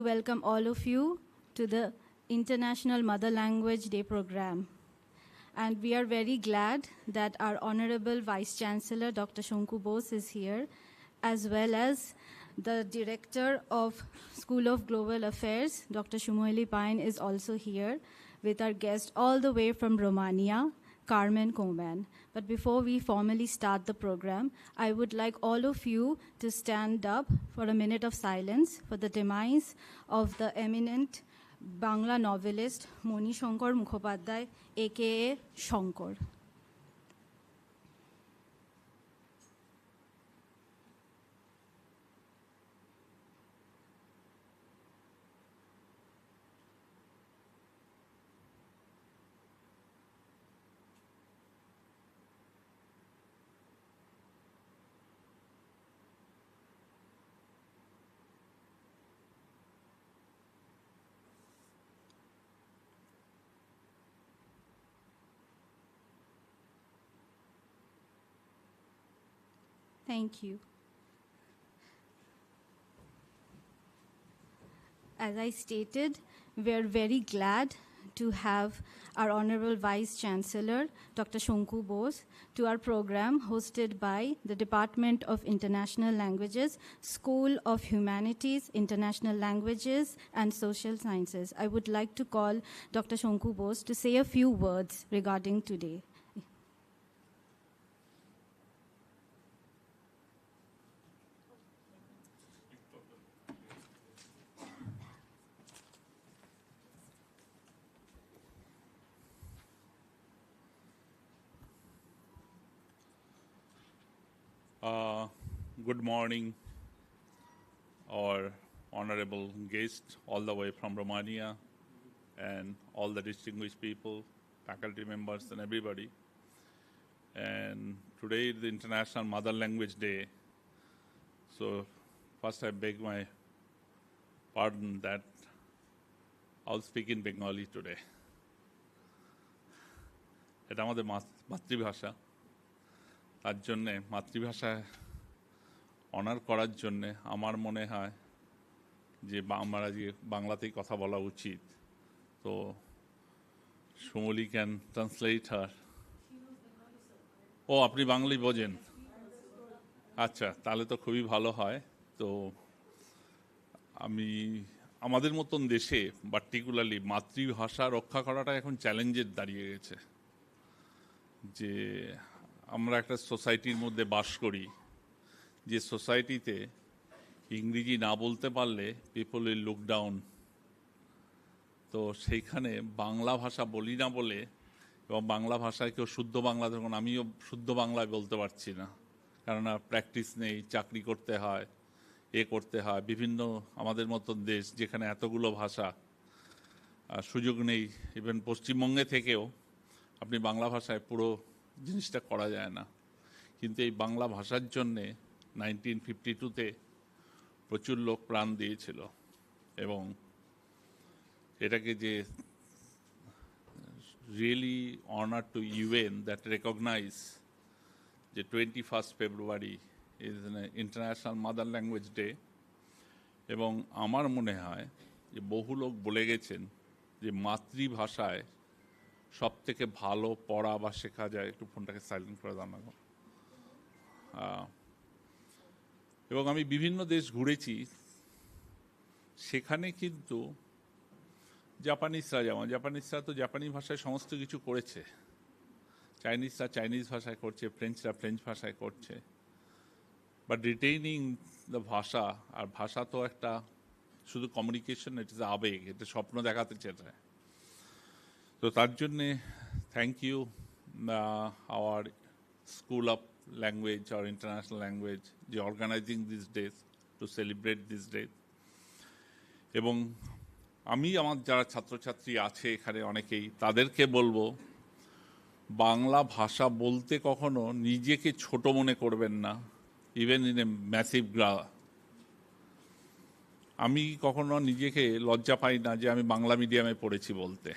Welcome all of you to the International Mother Language Day program. And we are very glad that our Honorable Vice Chancellor, Dr. Shonku Bose, is here, as well as the Director of School of Global Affairs, Dr. Shumoili Pine, is also here with our guest all the way from Romania, Carmen Coman. But before we formally start the program, I would like all of you to stand up for a minute of silence for the demise of the eminent Bangla novelist Moni Shankar Mukhopadhyay, aka Shankar. Thank you. As I stated, we're very glad to have our Honorable Vice Chancellor, Dr. Shonku Bose, to our program hosted by the Department of International Languages, School of Humanities, International Languages, and Social Sciences. I would like to call Dr. Shonku Bose to say a few words regarding today. Good morning, our honorable guests all the way from Romania and all the distinguished people, faculty members and everybody. And today is the International Mother Language Day. So first I beg my pardon that I'll speak in Bengali today. এটা আমাদের মাতৃভাষা, তার জন্যে মাতৃভাষায় honour করার জন্যে আমার মনে হয় যে আমরা যে বাংলাতেই কথা বলা উচিত। তো সুমলি ক্যান ট্রান্সলেট হার। ও আপনি বাংলাই বোঝেন? আচ্ছা, তাহলে তো খুবই ভালো হয়। তো আমাদের মতন দেশে পার্টিকুলারলি মাতৃভাষা রক্ষা করাটা এখন চ্যালেঞ্জের দাঁড়িয়ে গেছে। যে আমরা একটা সোসাইটির মধ্যে বাস করি, যে সোসাইটিতে ইংরেজি না বলতে পারলে পিপল উইল লুক ডাউন। তো সেইখানে বাংলা ভাষা বলি না বলে, এবং বাংলা ভাষায় কেউ শুদ্ধ বাংলা, তখন আমিও শুদ্ধ বাংলায় বলতে পারছি না, কেননা প্র্যাকটিস নেই, চাকরি করতে হয়, করতে হয়। বিভিন্ন আমাদের মতন দেশ যেখানে এতগুলো ভাষা, সুযোগ নেই। ইভেন পশ্চিমবঙ্গে থেকেও আপনি বাংলা ভাষায় পুরো জিনিসটা করা যায় না। কিন্তু এই বাংলা ভাষার জন্যে 1952-তে প্রচুর লোক প্রাণ দিয়েছিল, এবং এটাকে যে really honour to UN that recognise যে 21 February is International Mother Language Day. এবং আমার মনে হয় যে বহু লোক বলে গেছেন যে মাতৃভাষায় সব থেকে ভালো পড়া বা শেখা যায়। একটু ফোনটাকে সাইলেন্ট করে দাও। এবং আমি বিভিন্ন দেশ ঘুরেছি, সেখানে কিন্তু জাপানিজরা তো জাপানি ভাষায় সমস্ত কিছু করেছে, চাইনিজরা চাইনিজ ভাষায় করছে, ফ্রেঞ্চরা ফ্রেঞ্চ ভাষায় করছে, বাট রিটেইনিং দ্য ভাষা। আর ভাষা তো একটা শুধু কমিউনিকেশন, ইট ইজ আবেগ, এটা স্বপ্ন দেখাতে চায়। তো তার জন্যে thank you our school of language or international language যে organising this days to celebrate this day. এবং আমি আমার যারা ছাত্রছাত্রী আছে এখানে অনেকেই, তাদেরকে বলবো বাংলা ভাষা বলতে কখনো নিজেকে ছোট মনে করবেন না, ইভেন ইন এ ম্যাসিভ আমি কখনো নিজেকে লজ্জা পাই না যে আমি বাংলা মিডিয়ামে পড়েছি বলতে।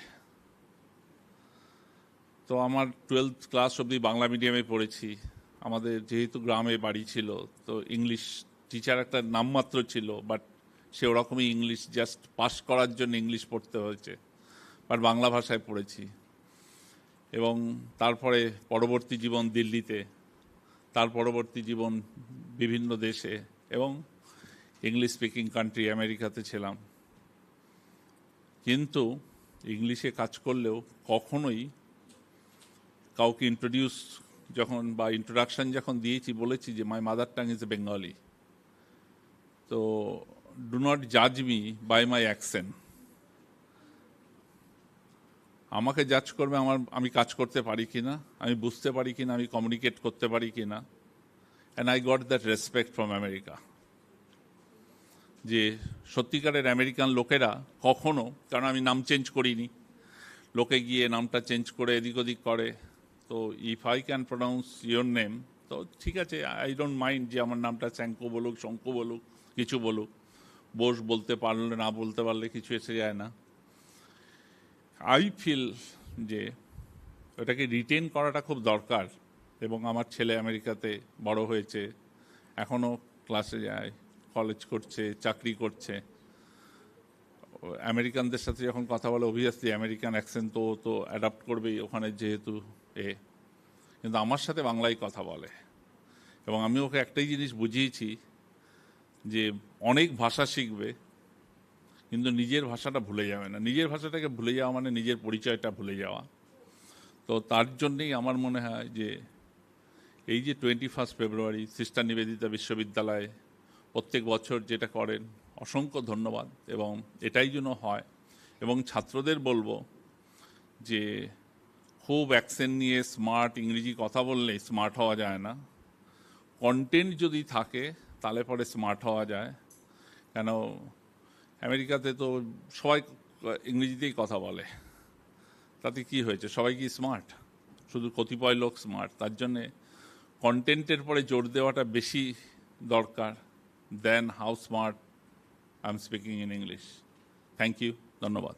তো আমার 12th ক্লাস অবধি বাংলা মিডিয়ামে পড়েছি। আমাদের যেহেতু গ্রামে বাড়ি ছিল, তো ইংলিশ টিচার একটা নামমাত্র ছিল, বাট সে ওরকমই ইংলিশ জাস্ট পাস করার জন্য ইংলিশ পড়তে হয়েছে, বাট বাংলা ভাষায় পড়েছি। এবং তারপরে পরবর্তী জীবন দিল্লিতে, তার পরবর্তী জীবন বিভিন্ন দেশে এবং ইংলিশ স্পিকিং কান্ট্রি আমেরিকাতে ছিলাম। কিন্তু ইংলিশে কাজ করলেও কখনোই কাউকে ইন্ট্রোডিউস যখন বা ইন্ট্রোডাকশন যখন দিয়েছি, বলেছি যে my mother tongue is Bengali, তো ডু নট জাজ মি বাই মাই অ্যাকসেন্ট। আমাকে জাজ করবে আমি কাজ করতে পারি কিনা, আমি বুঝতে পারি কিনা, আমি কমিউনিকেট করতে পারি কিনা। And I got that respect from America, যে সত্যিকারের আমেরিকান লোকেরা কখনো, কারণ আমি নাম চেঞ্জ করিনি, লোকে গিয়ে নামটা চেঞ্জ করে এদিক ওদিক করে, তো if I can pronounce your name, তো ঠিক আছে, আই ডোন্ট মাইন্ড যে আমার নামটা চ্যাঙ্কো বলুক, শঙ্কু বলুক, কিছু বলুক, বোস বলতে পারলে না বলতে পারলে কিছু এসে যায় না। আই ফিল যে ওটাকে রিটেন করাটা খুব দরকার। এবং আমার ছেলে আমেরিকাতে বড় হয়েছে, এখনও ক্লাসে যায়, কলেজ করছে, চাকরি করছে। আমেরিকানদের সাথে যখন কথা বলে অবভিয়াসলি আমেরিকান অ্যাকসেন্ট তো অ্যাডাপ্ট করবেই ওখানে, যেহেতু কিন্তু আমার সাথে বাংলায় কথা বলে। এবং আমি ওকে একটাই জিনিস বুঝিয়েছি যে অনেক ভাষা শিখবে, কিন্তু নিজের ভাষাটা ভুলে যাবে না। নিজের ভাষাটাকে ভুলে যাওয়া মানে নিজের পরিচয়টা ভুলে যাওয়া। তো তার জন্যেই আমার মনে হয় যে এই যে 21 ফেব্রুয়ারি সিস্টার নিবেদিতা বিশ্ববিদ্যালয়ে প্রত্যেক বছর যেটা করেন, অসংখ্য ধন্যবাদ। এবং এটাই যেন হয়। এবং ছাত্রদের বলবো যে খুব অ্যাকসেন্ট নিয়ে স্মার্ট ইংরেজি কথা বললে স্মার্ট হওয়া যায় না। কন্টেন্ট যদি থাকে তাহলে পরে স্মার্ট হওয়া যায়। কেন আমেরিকাতে তো সবাই ইংরেজিতেই কথা বলে, তাতে কি হয়েছে? সবাই কি স্মার্ট? শুধু কতিপয় লোক স্মার্ট। তার জন্যে কন্টেন্টের পরে জোর দেওয়াটা বেশি দরকার then how smart I am speaking in English. Thank you, ধন্যবাদ।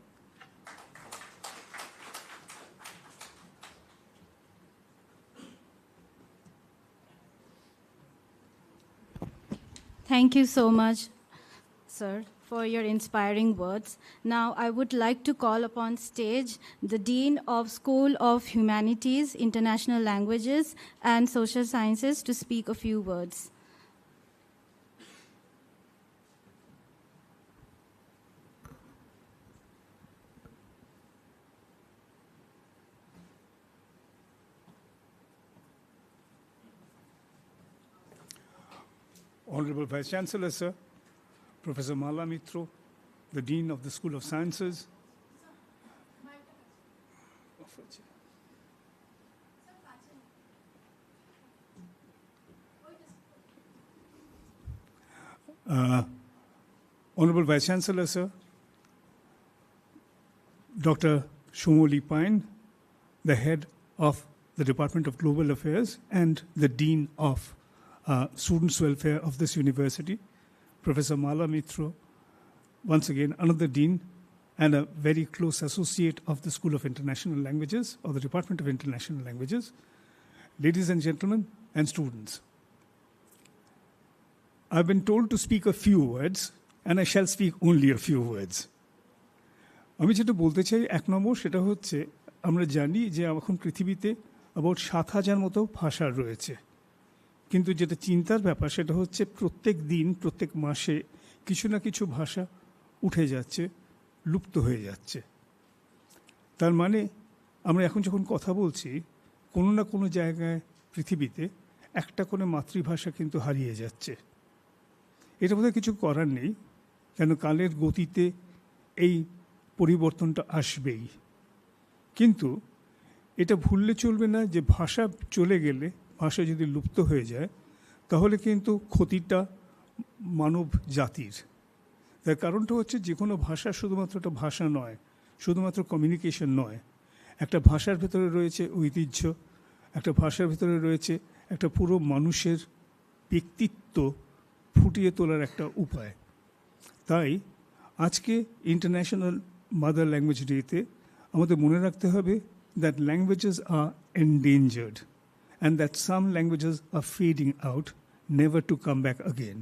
Thank you so much, sir, for your inspiring words. Now, I would like to call upon stage the Dean of School of Humanities, International Languages, and Social Sciences to speak a few words. Honorable Vice Chancellor, sir, Professor Mala Mitro, the Dean of the School of Sciences. Honorable Vice Chancellor, sir, Dr. Shomoli Pine, the head of the Department of Global Affairs and the Dean of Students' Welfare of this university, Professor Mala Mitro, once again another dean and a very close associate of the School of International Languages or the Department of International Languages, ladies and gentlemen and students. I've been told to speak a few words and I shall speak only a few words. আমি যেটা বলতে চাই, এক নম্বর সেটা হচ্ছে আমরা জানি যে এখন পৃথিবীতে অ্যাবাউট 7,000 মতো ভাষা রয়েছে, কিন্তু যেটা চিন্তার ব্যাপার সেটা হচ্ছে প্রত্যেক দিন প্রত্যেক মাসে কিছু না কিছু ভাষা উঠে যাচ্ছে, লুপ্ত হয়ে যাচ্ছে। তার মানে আমরা এখন যখন কথা বলছি কোনো না কোনো জায়গায় পৃথিবীতে একটা করে মাতৃভাষা কিন্তু হারিয়ে যাচ্ছে। এটা বোধহয় কিছু করার নেই, কেন কালের গতিতে এই পরিবর্তনটা আসবেই। কিন্তু এটা ভুললে চলবে না যে ভাষা চলে গেলে, ভাষা যদি লুপ্ত হয়ে যায় তাহলে কিন্তু ক্ষতিটা মানব জাতির। তার কারণটা হচ্ছে যে কোনো ভাষা শুধুমাত্র একটা ভাষা নয়, শুধুমাত্র কমিউনিকেশন নয়। একটা ভাষার ভেতরে রয়েছে ঐতিহ্য, একটা ভাষার ভেতরে রয়েছে একটা পুরো মানুষের ব্যক্তিত্ব ফুটিয়ে তোলার একটা উপায়। তাই আজকে ইন্টারন্যাশনাল মাদার ল্যাঙ্গুয়েজ ডেতে আমাদের মনে রাখতে হবে that languages are endangered and that some languages are fading out, never to come back again.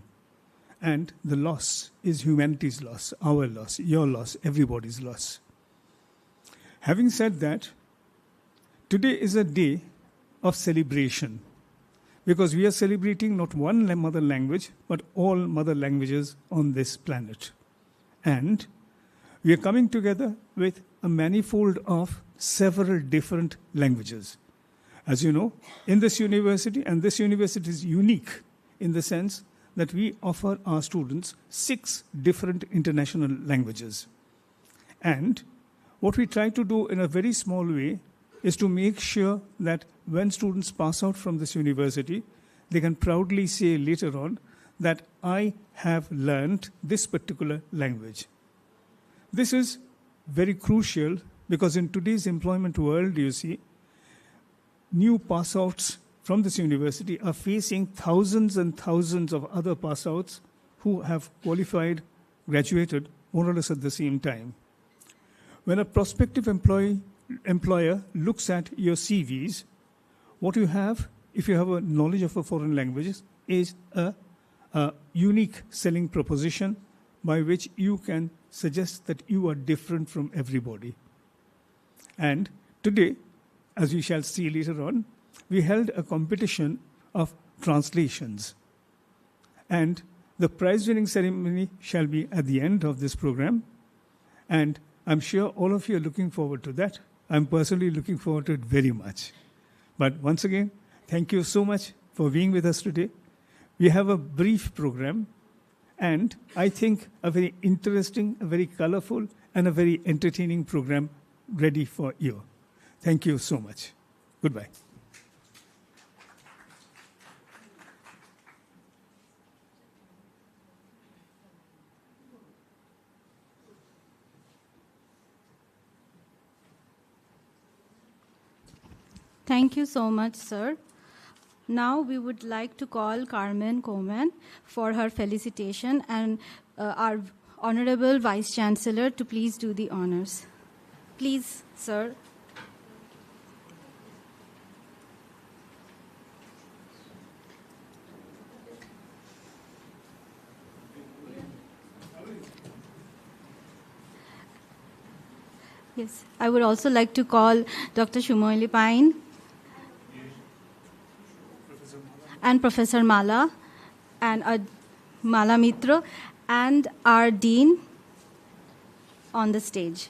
And the loss is humanity's loss, our loss, your loss, everybody's loss. Having said that, today is a day of celebration because we are celebrating not one mother language, but all mother languages on this planet. And we are coming together with a manifold of several different languages. As you know, in this university, and this university is unique in the sense that we offer our students 6 different international languages. And what we try to do in a very small way is to make sure that when students pass out from this university, they can proudly say later on that I have learned this particular language. This is very crucial because in today's employment world, you see, new pass-outs from this university are facing thousands and thousands of other pass-outs who have qualified, graduated more or less at the same time. When a prospective employer looks at your CVs, what you have, if you have a knowledge of a foreign language, is a unique selling proposition by which you can suggest that you are different from everybody. And today, as we shall see later on, we held a competition of translations. And the prize-winning ceremony shall be at the end of this program. And I'm sure all of you are looking forward to that. I'm personally looking forward to it very much. But once again, thank you so much for being with us today. We have a brief program, and I think a very interesting, a very colorful, and a very entertaining program ready for you. Thank you so much. Goodbye. Thank you so much, sir. Now we would like to call Carmen Coman for her felicitation and our Honorable Vice Chancellor to please do the honors. Please, sir. Yes, I would also like to call Dr. Shumoili Pine and Professor Mala and Mala Mitra and our Dean on the stage.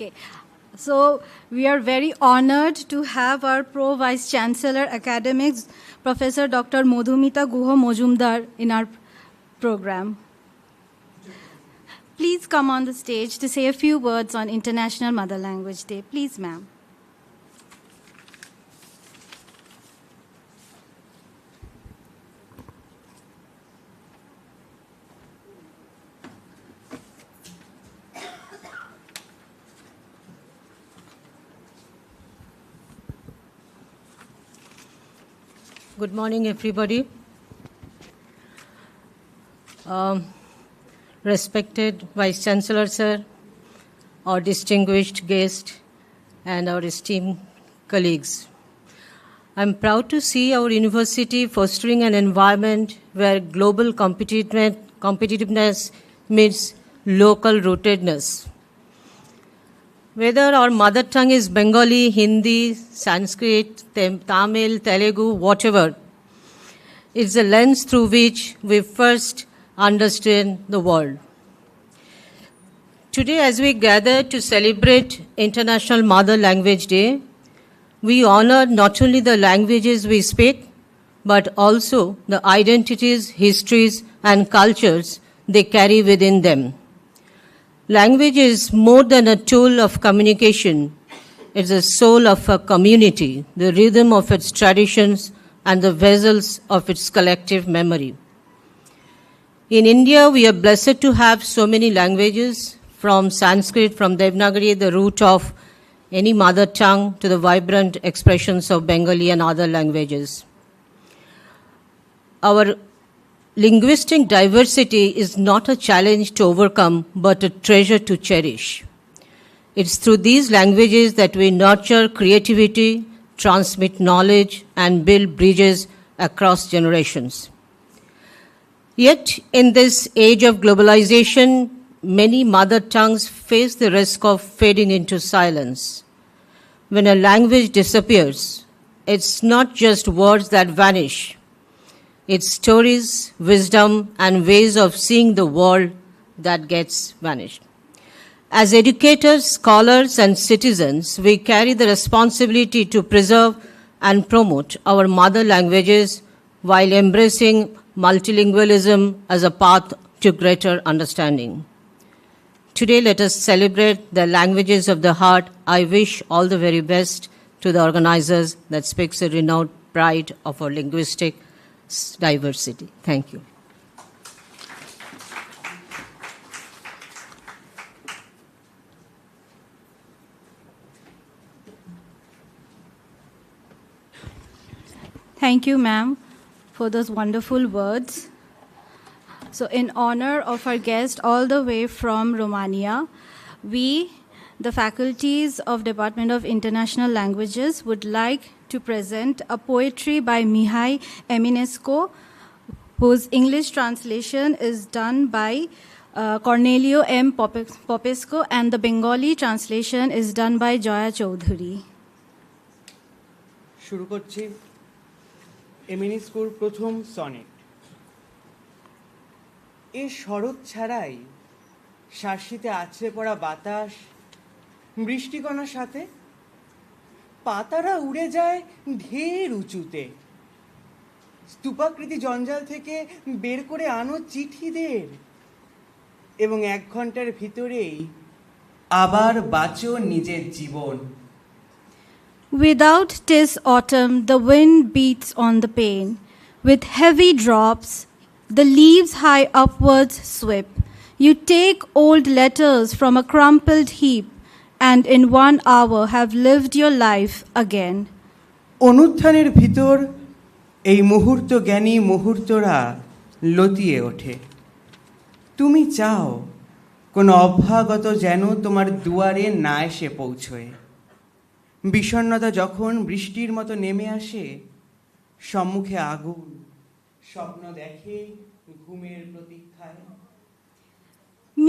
Okay, so we are very honored to have our Pro Vice Chancellor Academics, Professor Dr. Madhumita Guha Mojumdar in our program. Please come on the stage to say a few words on International Mother Language Day. Please, ma'am. Good morning, everybody. Respected Vice Chancellor, sir, our distinguished guest, and our esteemed colleagues. I'm proud to see our university fostering an environment where global competitiveness meets local rootedness. Whether our mother tongue is Bengali, Hindi, Sanskrit, Tamil, Telugu, whatever, it's the lens through which we first understand the world. Today, as we gather to celebrate International Mother Language Day, we honor not only the languages we speak, but also the identities, histories, and cultures they carry within them. Language is more than a tool of communication. It's the soul of a community, the rhythm of its traditions, and the vessels of its collective memory. In India, we are blessed to have so many languages, from Sanskrit, from Devanagari, the root of any mother tongue, to the vibrant expressions of Bengali and other languages. Our linguistic diversity is not a challenge to overcome, but a treasure to cherish. It's through these languages that we nurture creativity, transmit knowledge, and build bridges across generations. Yet, in this age of globalization, many mother tongues face the risk of fading into silence. When a language disappears, it's not just words that vanish. It's stories, wisdom, and ways of seeing the world that gets vanished. As educators, scholars, and citizens, we carry the responsibility to preserve and promote our mother languages while embracing multilingualism as a path to greater understanding. Today, let us celebrate the languages of the heart. I wish all the very best to the organizers that speaks a renowned pride of our linguistic diversity. Thank you. Thank you, ma'am, for those wonderful words. So in honor of our guest all the way from Romania, we, the faculties of Department of International Languages, would like to present a poetry by Mihai Eminescu, whose English translation is done by Cornelio M. Popescu, and the Bengali translation is done by Joya Choudhury. শুরু করছি এমিনেস্কুর প্রথম sonnet. এ শরৎ ছাড়াই শার্শিতে আছড়ে পড়া বাতাস, বৃষ্টিকণার সাথে পাতারা উড়ে যায় ঢের উঁচুতে। স্তূপাকৃতি জঞ্জাল থেকে বের করে আনো চিঠিদের, এবং 1 ঘন্টার ভিতরেই আবার বাঁচো নিজের জীবন। Without 'tis autumn, the wind beats on the pane. With heavy drops, the leaves high upwards sweep. You take old letters from a crumpled heap, and in 1 hour have lived your life again. অনুত্থানের ভিতর এই মুহূর্ত জ্ঞানী মুহূর্তরা লতিয়ে ওঠে। তুমি চাও কোনো অভ্যাগত যেন তোমার দুয়ারে না এসে পৌঁছয়। বিষণ্ণতা যখন বৃষ্টির মতো নেমে আসে, সম্মুখে আগুন, স্বপ্ন দেখে ঘুমের প্রতীক্ষায়।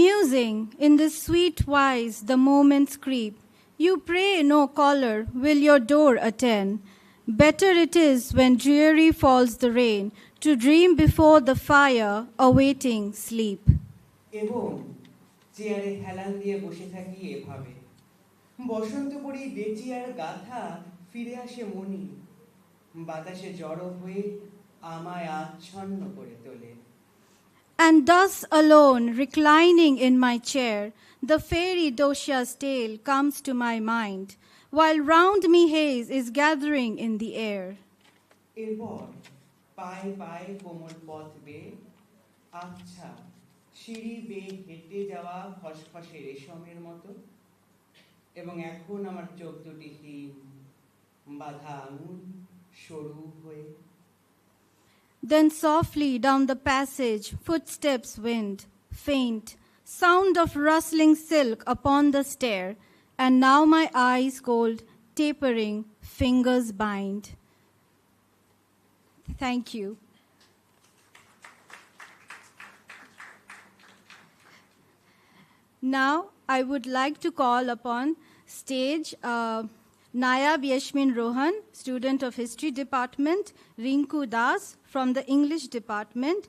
Musing in this sweet wise the moments creep. You pray no caller will your door attend. Better it is when dreary falls the rain, to dream before the fire, awaiting sleep. এবং চেয়ারে হেলান দিয়ে বসে থাকি এভাবে, বসন্ত পড়ি ডেচিয়ার গাথা ফিরে আসে মনি, বাতাসে জড়ো হয়ে আমায় আচ্ছন্ন করে তোলে। And thus alone, reclining in my chair, the fairy Dosha's tale comes to my mind, while round me haze is gathering in the air. এরপর পায়ে পায়ে কোমল পথ বেয়ে আচ্ছা সিঁড়ি বেয়ে হেঁটে যাওয়া খসখসে রেশমের মতো, এবং এখন আমার চোখ দুটি হীন, বাঁধা আঙুল সরু হয়ে। Then softly down the passage, footsteps went, faint, sound of rustling silk upon the stair, and now my eyes cold, tapering, fingers bind. Thank you. Now, I would like to call upon stage Nayab Yashmin Rohan, student of History Department, Rinku Das from the English Department.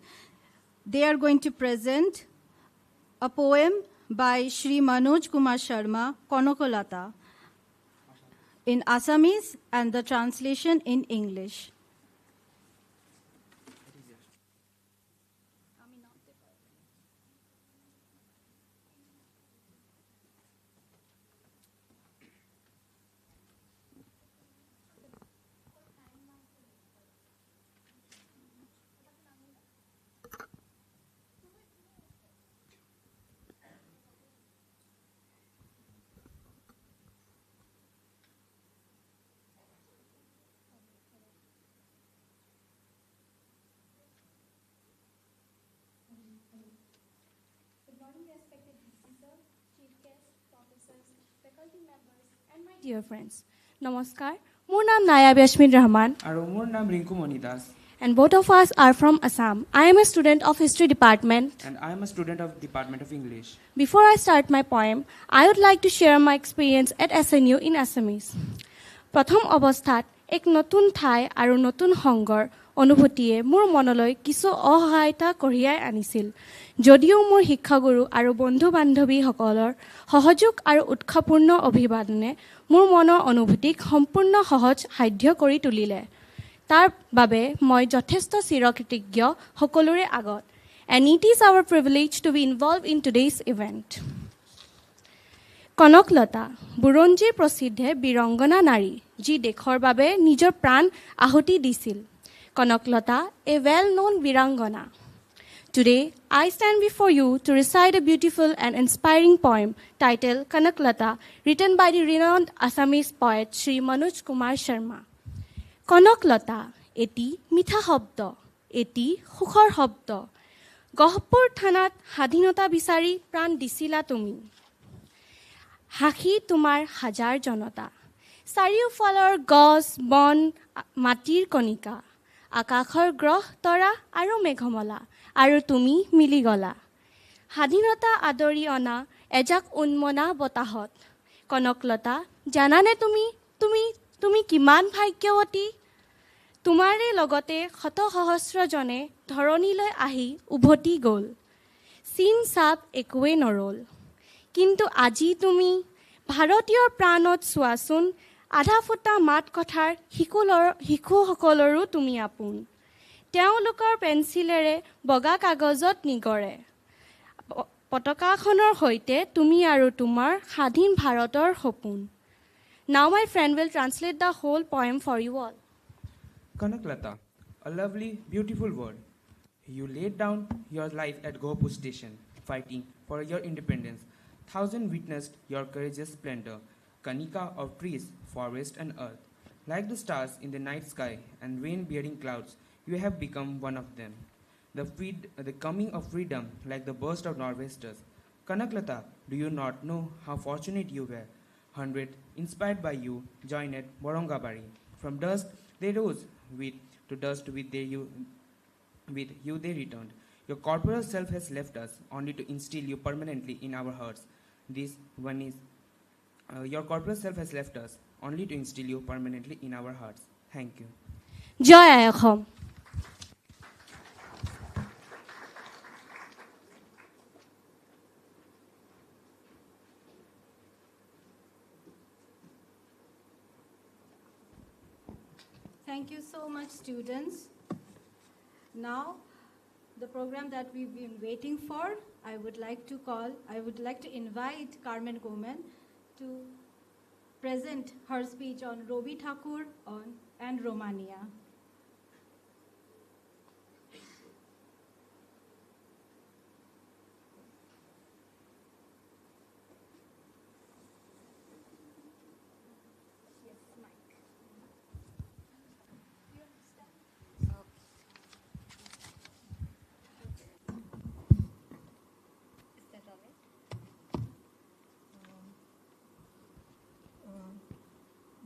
They are going to present a poem by Shri Manoj Kumar Sharma, Konokolata, in Assamese and the translation in English. Dear friends, Namaskar. মোৰ নাম নায়াব য়াসমিন ৰহমান আৰু মোৰ নাম Rinku Moni Das and both of us are from Assam. I am a student of History Department. and I am a student of Department of English. Before I start my poem, I would like to share my experience at SNU in Assamese. প্ৰথম অৱস্থাত এক নতুন ঠাই আৰু নতুন সংগৰ অনুভূতিয়ে মোৰ মনলৈ কিছু অসহায়তা কঢ়িয়াই আনিছিল। যদিও মোৰ শিক্ষাগুৰু আৰু বন্ধু-বান্ধৱীসকলৰ সহযোগ আৰু উৎসাহপূৰ্ণ অভিবাদনে মোৰ মনৰ অনুভূতিক সম্পূৰ্ণ সহজ সাধ্য কৰি তুলিলে। তাৰ বাবে মই যথেষ্ট চিৰকৃতজ্ঞ সকলোৰে আগত। And it is our privilege to be involved in today's event. Kanaklata বুৰঞ্জীৰ প্ৰসিদ্ধ বীৰংগনা নাৰী যি দেশৰ বাবে নিজৰ প্ৰাণ আহুতি দিছিল। Kanaklata a well-known বীৰাংগনা. Today, I stand before you to recite a beautiful and inspiring poem titled Kanaklata, written by the renowned Assamese poet Shri Manoj Kumar Sharma. Kanaklata এটি মিঠা শব্দ, এটি সুখৰ শব্দ। গহপুৰ থানাত স্বাধীনতা বিচাৰি প্ৰাণ দিছিলা তুমি। হাঁহি তোমাৰ হাজাৰ জনতা। চাৰিওফালৰ গছ, বন, মাটিৰ কণিকা। আকাশৰ গ্ৰহ, তৰা আৰু মেঘমলা, আৰু তুমি মিলি গলা। স্বাধীনতা আদৰি অনা এজাক উন্মনা বতাহত। কনকলতা জানানে তুমি কিমান ভাগ্যৱতী? তোমাৰে লগতে শত সহস্ৰজনে ধৰণীলৈ আহি উভতি গ'ল। চিন চাপ একোৱে নৰল। কিন্তু আজি তুমি ভাৰতীয় প্ৰাণত চোৱাচোন, আধা ফুটা মাত কথাৰ শিশুসকলৰো তুমি আপোন। তেওঁলোকৰ পেঞ্চিলেৰে বগা কাগজত নিগৰে। পতাকাখনৰ সৈতে তুমি আৰু তোমাৰ স্বাধীন ভাৰতৰ সপোন। Now my friend will translate the whole poem for you all. Kanaklata, a lovely, beautiful word. You laid down your life at Gohapur station, fighting for your independence. Thousands witnessed your courageous splendor, Kanika of trees, forest and earth. Like the stars in the night sky and rain-bearing clouds, you have become one of them. The coming of freedom, like the burst of nor'westers. Kanaklata, do you not know how fortunate you were? 100, inspired by you, joined at Morongabari. From dust they rose, to dust with you they returned. Your corporal self has left us, only to instill you permanently in our hearts. This one is, your corporal self has left us, only to instill you permanently in our hearts. Thank you. জয় আই Assam. Thank you so much, students. Now, the program that we've been waiting for, I would like to invite Carmen Gomen to present her speech on Robi Thakur and Romania.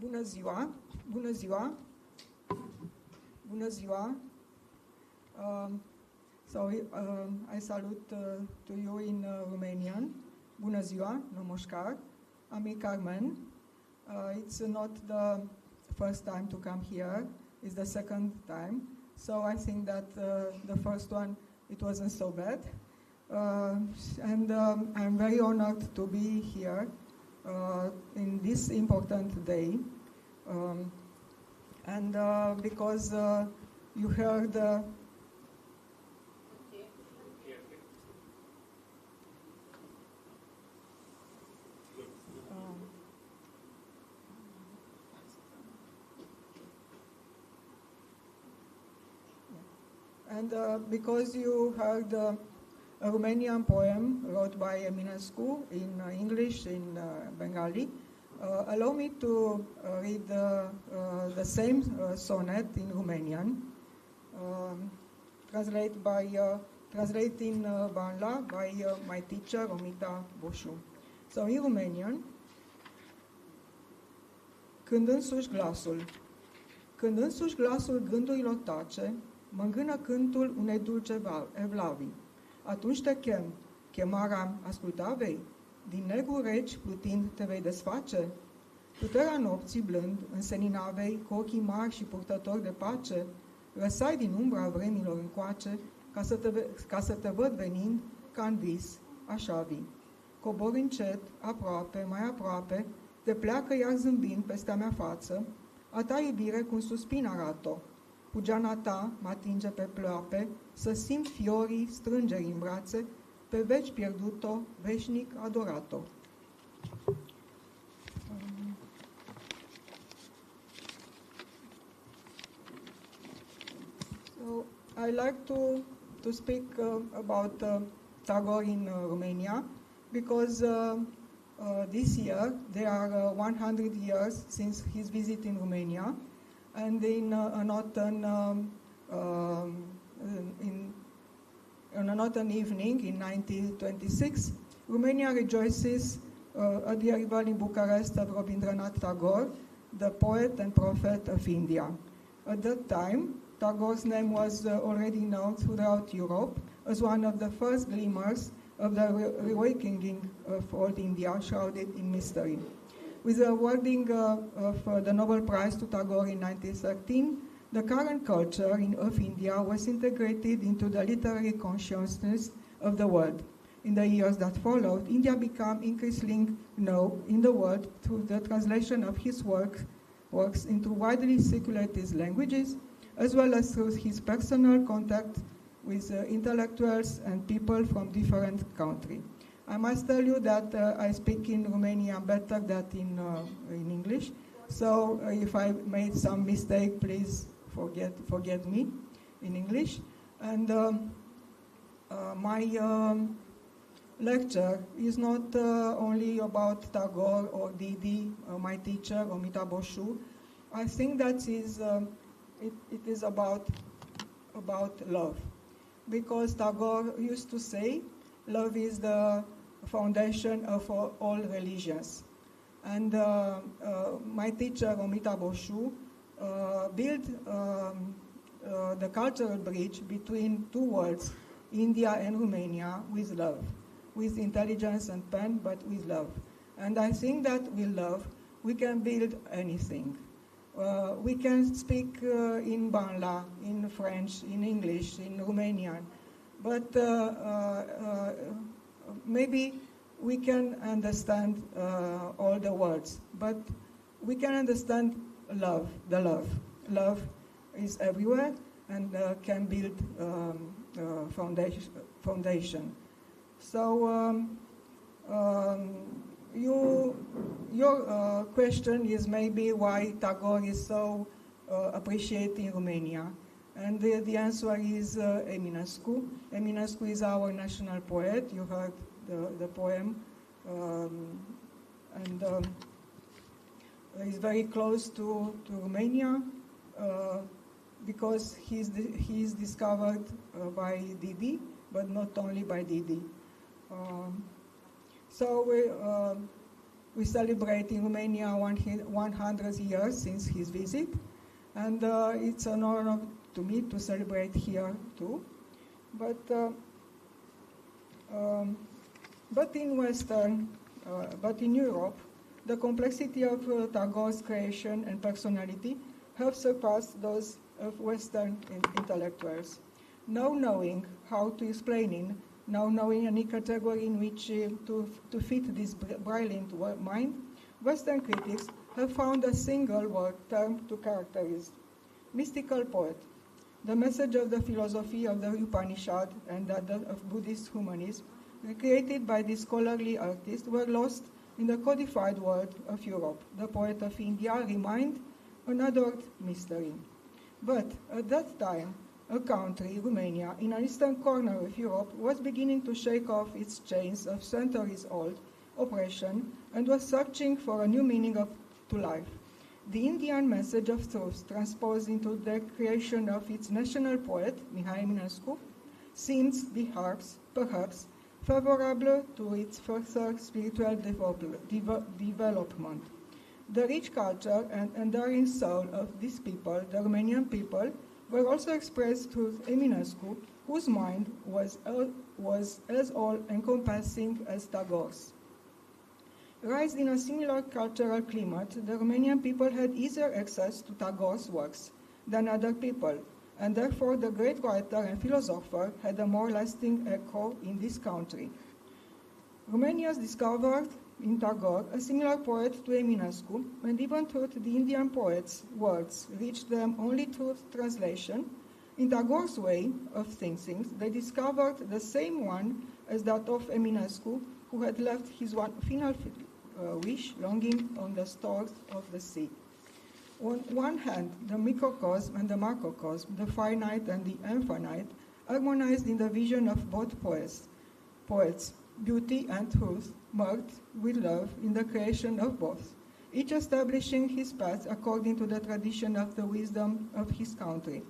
Bună ziua! Bună ziua! Bună ziua! I salute to you in Romanian. Bună ziua, namaskar. I'm Carmen. It's not the first time to come here. It's the second time. So I think that the first one, it wasn't so bad. I'm very honored to be here in this important day. Because you heard because you heard a Romanian poem wrote by Eminescu in English, in Bengali, allow me to read the same sonnet in Romanian, translate in Bangla by my teacher, Omita Boshu. So in Romanian, când însuși glasul gândurilor tace, mă îngână cântul unei dulce evlavii. Atunci te chem, chemarea asculta vei, din negru reci plutind te vei desface. Puterea nopții blând, în senina vei, cu ochii mari și purtători de pace, răsai din umbra vremilor încoace, ca să te văd venind, ca în vis, așa vii. Cobori încet, aproape, mai aproape, te pleacă iar zâmbind peste a mea față, a ta iubire cu un suspin arată-o. Cu geana ta mă atinge pe ploape, să simt fiorii strângeri în brațe, pe veci pierdut-o, veșnic adorat-o. So I like to speak about Tagore in Romania because this year there are 100 years since his visit in Romania, and in an autumn evening in 1926, Romania rejoices at the arrival in Bucharest of Rabindranath Tagore, the poet and prophet of India. At that time, Tagore's name was already known throughout Europe as one of the first glimmers of the reawakening of old India, shrouded in mystery. With the awarding of the Nobel Prize to Tagore in 1913, the current culture of India was integrated into the literary consciousness of the world. In the years that followed, India became increasingly known in the world through the translation of his works into widely circulated languages, as well as through his personal contact with intellectuals and people from different countries. I must tell you that I speak in Romanian better than in English, so if I made some mistake, please forget me in English. And my lecture is not only about Tagore or Didi, my teacher, Omita Boshu. I think that it is about love, because Tagore used to say, love is the foundation of all religions. And my teacher, Omita Boshu, built the cultural bridge between two worlds, India and Romania, with love, with intelligence and pen, but with love. And I think that with love, we can build anything. We can speak in Bangla, in French, in English, in Romanian, but maybe we can understand all the words, but we can understand love, the love. Love is everywhere and can build foundation. So your question is maybe why Tagore is so appreciated in Romania. And the answer is Eminescu. Eminescu is our national poet. You heard the poem. And he's very close to Romania because he's discovered by Didi, but not only by Didi. So We celebrate in Romania 100 years since his visit, and it's an honor to me to celebrate here too. But in Europe, the complexity of Tagore's creation and personality have surpassed those of Western intellectuals. Now knowing how to explain it, now knowing any category in which to fit this brilliant mind, Western critics have found a single word term to characterize: mystical poet. The message of the philosophy of the Upanishad and that of Buddhist humanism, recreated by this scholarly artist, were lost in the codified world of Europe. The poet of India remained an adored mystery. But at that time, a country, Romania, in an eastern corner of Europe, was beginning to shake off its chains of centuries-old oppression and was searching for a new meaning to life. The Indian message of truth, transposed into the creation of its national poet, Mihai Eminescu, seems perhaps favorable to its further spiritual development. The rich culture and enduring soul of these people, the Romanian people, were also expressed through Eminescu, whose mind was as all-encompassing as Tagore's. Raised in a similar cultural climate, the Romanian people had easier access to Tagore's works than other people, and therefore the great writer and philosopher had a more lasting echo in this country. Romanians discovered in Tagore a similar poet to Eminescu, and even though the Indian poet's words reached them only through translation, in Tagore's way of thinking, they discovered the same one as that of Eminescu, who had left his final wish longing on the stars of the sea. On one hand, the microcosm and the macrocosm, the finite and the infinite, harmonized in the vision of both poets, beauty and truth merged with love in the creation of both, each establishing his path according to the tradition of the wisdom of his country.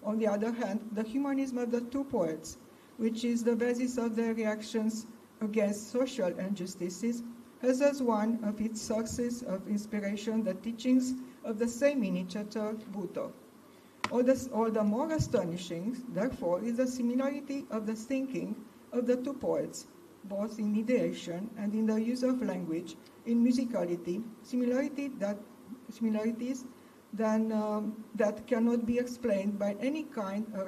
On the other hand, the humanism of the two poets, which is the basis of their reactions against social injustices, has as one of its sources of inspiration the teachings of the same initiator, Buddha. All the more astonishing, therefore, is the similarity of the thinking of the two poets, both in ideation and in the use of language, in musicality, similarities that cannot be explained by any kind of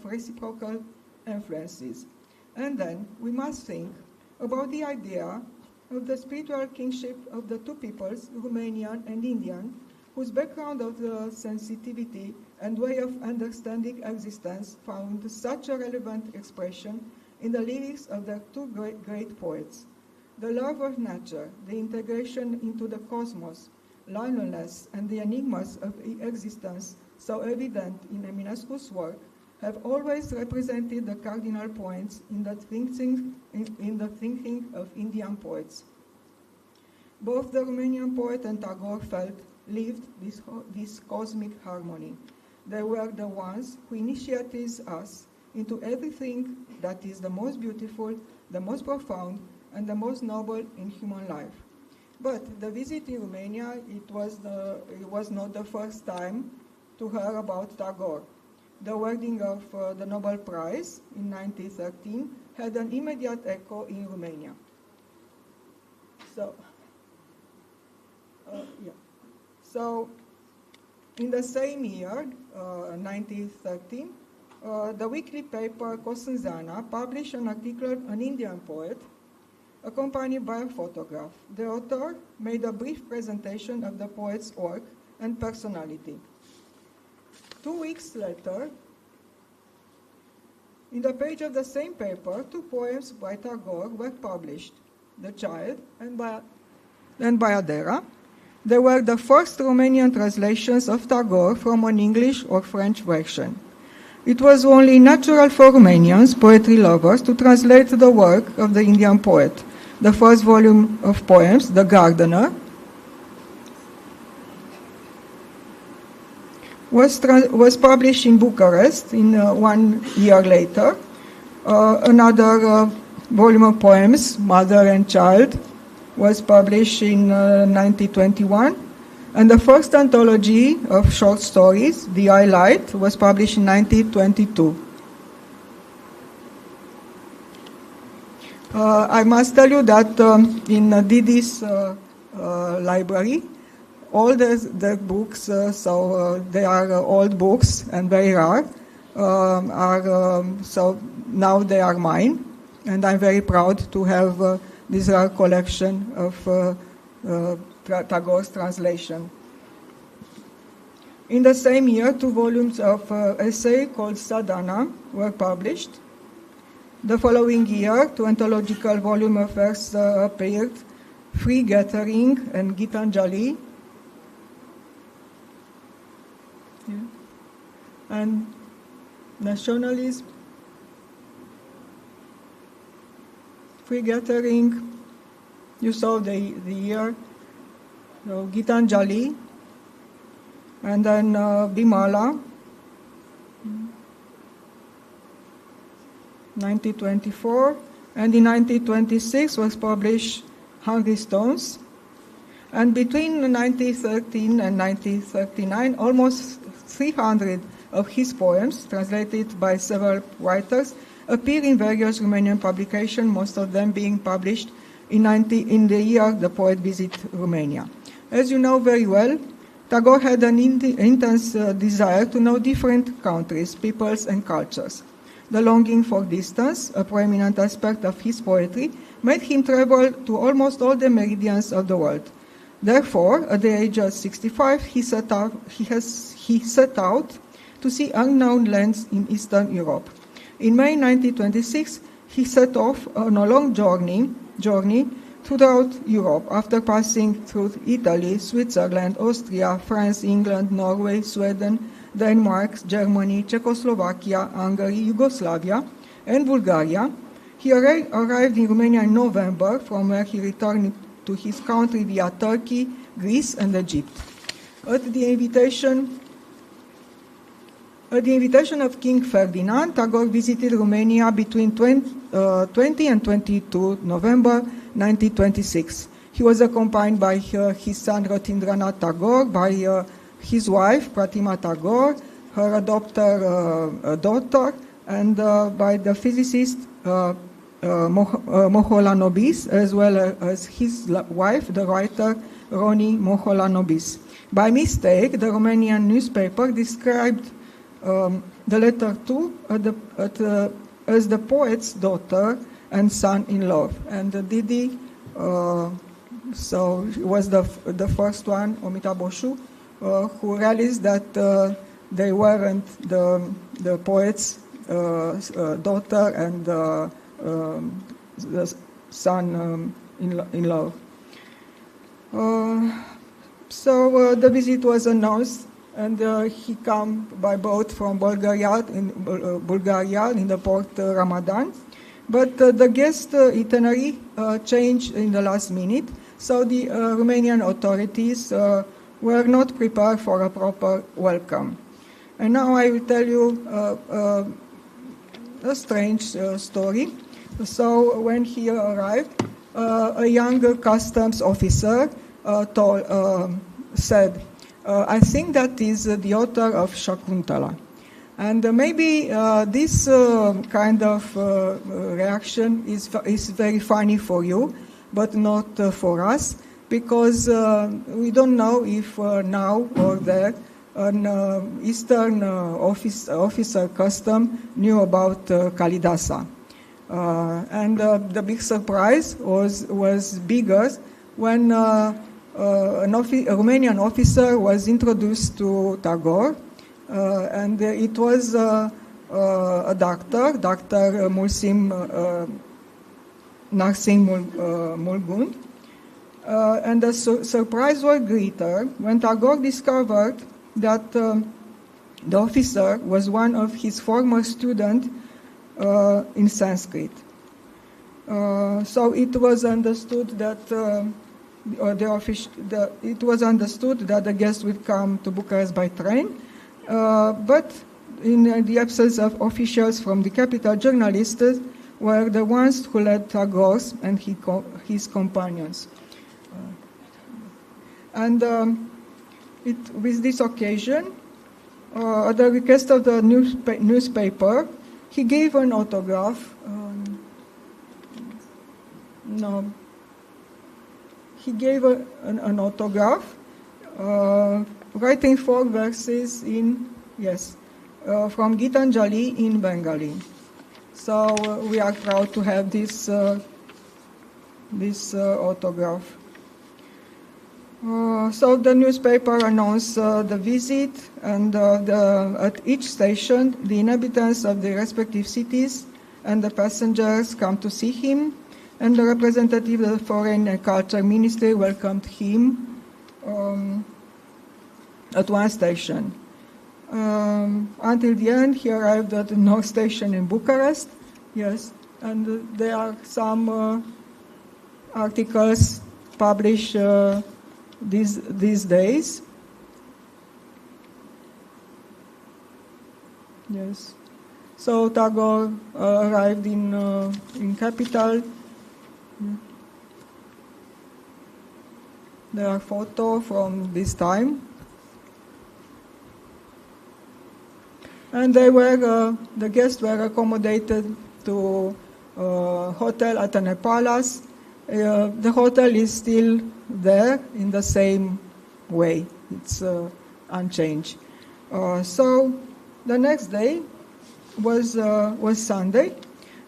reciprocal influences. And then we must think about the idea of the spiritual kingship of the two peoples, Romanian and Indian, whose background of the sensitivity and way of understanding existence found such a relevant expression in the lyrics of the two great poets. The love of nature, the integration into the cosmos, loneliness, and the enigmas of existence, so evident in Eminescu's work, have always represented the cardinal points in the thinking of Indian poets. Both the Romanian poet and Tagore lived this cosmic harmony. They were the ones who initiated us into everything that is the most beautiful, the most profound, and the most noble in human life. But the visit in Romania, it was not the first time to hear about Tagore. The awarding of the Nobel Prize in 1913 had an immediate echo in Romania. So in the same year, 1913, the weekly paper Cosențana published an article on an Indian poet, accompanied by a photograph. The author made a brief presentation of the poet's work and personality. 2 weeks later, in the page of the same paper, two poems by Tagore were published, The Child and Bayadera. They were the first Romanian translations of Tagore from an English or French version. It was only natural for Romanians, poetry lovers, to translate the work of the Indian poet. The first volume of poems, The Gardener, was published in Bucharest 1 year later. Another volume of poems, Mother and Child, was published in 1921. And the first anthology of short stories, The Highlight, was published in 1922. I must tell you that in Didi's library, all the books, they are old books and very rare, so now they are mine, and I'm very proud to have this rare collection of Tagore's translation. In the same year, 2 volumes of essay called Sadhana were published. The following year, 2 anthological volumes of verse appeared, Free Gathering and Gitanjali. Yeah. And Nationalism, Free Gathering, you saw the year, so Gitanjali, and then Bimala, 1924, and in 1926 was published Hungry Stones. And between 1913 and 1939, almost 300 of his poems, translated by several writers, appear in various Romanian publications, most of them being published in the year the poet visited Romania. As you know very well, Tagore had an intense desire to know different countries, peoples, and cultures. The longing for distance, a prominent aspect of his poetry, made him travel to almost all the meridians of the world. Therefore, at the age of 65, he set out to see unknown lands in Eastern Europe. In May 1926, he set off on a long journey throughout Europe, after passing through Italy, Switzerland, Austria, France, England, Norway, Sweden, Denmark, Germany, Czechoslovakia, Hungary, Yugoslavia, and Bulgaria. He arrived in Romania in November, from where he returned to his country via Turkey, Greece, and Egypt. At the invitation of King Ferdinand, Tagore visited Romania between 20 and 22 November 1926. He was accompanied by his son Ratindranath Tagore, by his wife Pratima Tagore, her adopted daughter, and by the physicist Mohola-Nobis, as well as his wife, the writer Roni Mohola-Nobis. By mistake, the Romanian newspaper described the letter too as the poet's daughter and son-in-law. And Didi, so was the first one, Omita Boshu, who realized that they weren't the poet's daughter and the son-in-law. So the visit was announced, and he came by boat from Bulgaria in the port Ramadan. But the guest itinerary changed in the last minute, so the Romanian authorities were not prepared for a proper welcome. And now I will tell you a strange story. So when he arrived, a young customs officer said, I think that is the author of Shakuntala. And maybe this kind of reaction is very funny for you, but not for us, because we don't know if now or there an Eastern officer custom knew about Kalidasa. And the big surprise was bigger when a Romanian officer was introduced to Tagore, and it was a doctor, Dr. Mulsim Narsing Mulgund. And the surprise was greater when Tagore discovered that the officer was one of his former students in Sanskrit. So it was understood that it was understood that the guest would come to Bucharest by train, but in the absence of officials from the capital, journalists were the ones who led Tagore's and his companions. With this occasion, at the request of the newspaper, he gave an autograph. He gave an autograph, writing 4 verses from Gitanjali in Bengali. So we are proud to have this autograph. So the newspaper announced the visit, and at each station, the inhabitants of the respective cities and the passengers come to see him, and the representative of the Foreign and Culture Ministry welcomed him at one station. Until the end, he arrived at the North Station in Bucharest. Yes, and there are some articles published these days. Yes. So Tagore arrived in capital. There are photos from this time. And the guests were accommodated to hotel at Atene Palace. The hotel is still there in the same way. It's unchanged. So the next day was Sunday,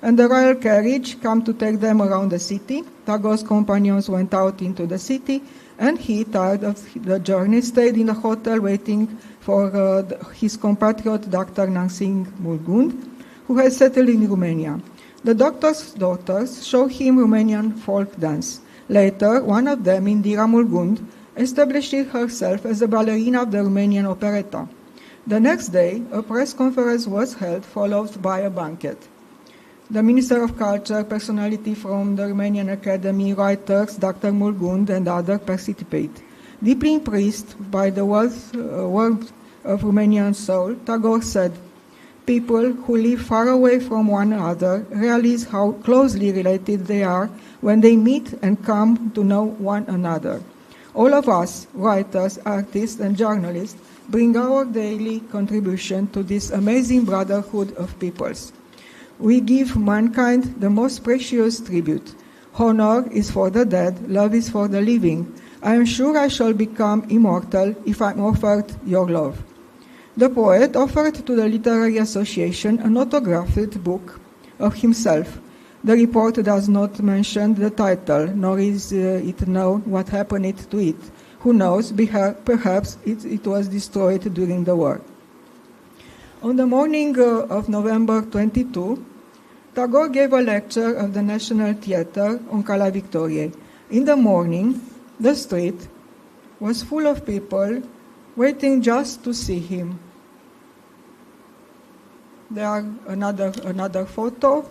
and the royal carriage came to take them around the city. Tagore's companions went out into the city, and he, tired of the journey, stayed in the hotel waiting for his compatriot Dr. Narsingh Mulgund, who had settled in Romania. The doctor's daughters showed him Romanian folk dance. Later, one of them, Indira Mulgund, established herself as a ballerina of the Romanian operetta. The next day, a press conference was held, followed by a banquet. The Minister of Culture, personality from the Romanian Academy, writers, Dr. Mulgund, and others participate. Deeply impressed by the warmth of Romanian soul, Tagore said, "People who live far away from one another realize how closely related they are when they meet and come to know one another. All of us, writers, artists, and journalists, bring our daily contribution to this amazing brotherhood of peoples. We give mankind the most precious tribute. Honor is for the dead, love is for the living. I am sure I shall become immortal if I am offered your love." The poet offered to the Literary Association an autographed book of himself. The report does not mention the title, nor is it known what happened to it. Who knows, perhaps it was destroyed during the war. On the morning of November 22, Tagore gave a lecture at the National Theatre on Calea Victoriei. In the morning, the street was full of people waiting just to see him. There are another photo.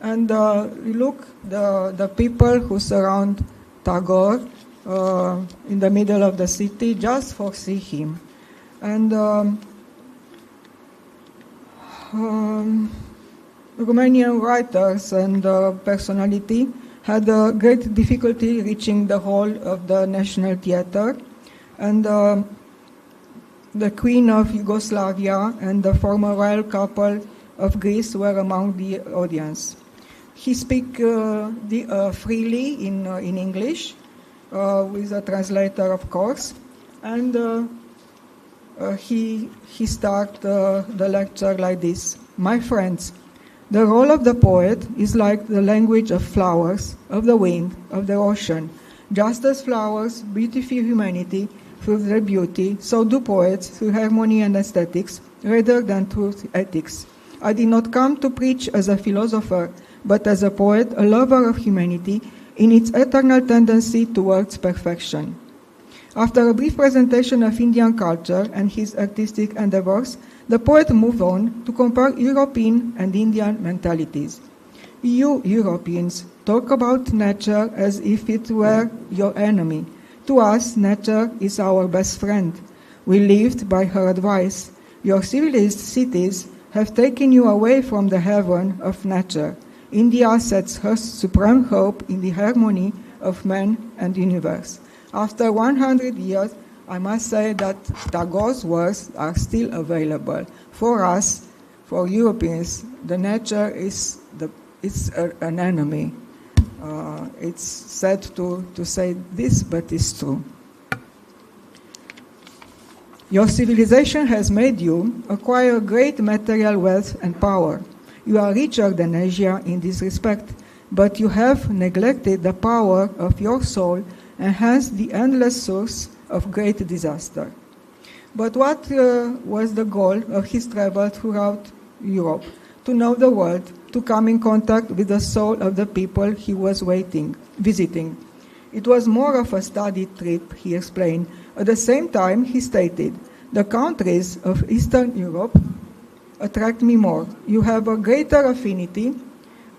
And look, the people who surround Tagore in the middle of the city just for see him. And Romanian writers and personality had a great difficulty reaching the hall of the National Theatre, and the Queen of Yugoslavia and the former royal couple of Greece were among the audience. He speak freely in English, with a translator, of course, and he started the lecture like this. "My friends, the role of the poet is like the language of flowers, of the wind, of the ocean. Just as flowers beautify humanity through their beauty, so do poets through harmony and aesthetics, rather than through ethics. I did not come to preach as a philosopher, but as a poet, a lover of humanity in its eternal tendency towards perfection." After a brief presentation of Indian culture and his artistic endeavors, the poet moved on to compare European and Indian mentalities. "You Europeans talk about nature as if it were your enemy. To us, nature is our best friend. We lived by her advice. Your civilized cities have taken you away from the heaven of nature. India sets her supreme hope in the harmony of man and universe. After 100 years, I must say that Tagore's words are still available. For us, for Europeans, the nature is an enemy. It's sad to say this, but it's true. Your civilization has made you acquire great material wealth and power. You are richer than Asia in this respect, but you have neglected the power of your soul and hence the endless source of great disaster. But what was the goal of his travel throughout Europe? To know the world, to come in contact with the soul of the people he was visiting. It was more of a study trip, he explained. At the same time, he stated, the countries of Eastern Europe attract me more. You have a greater affinity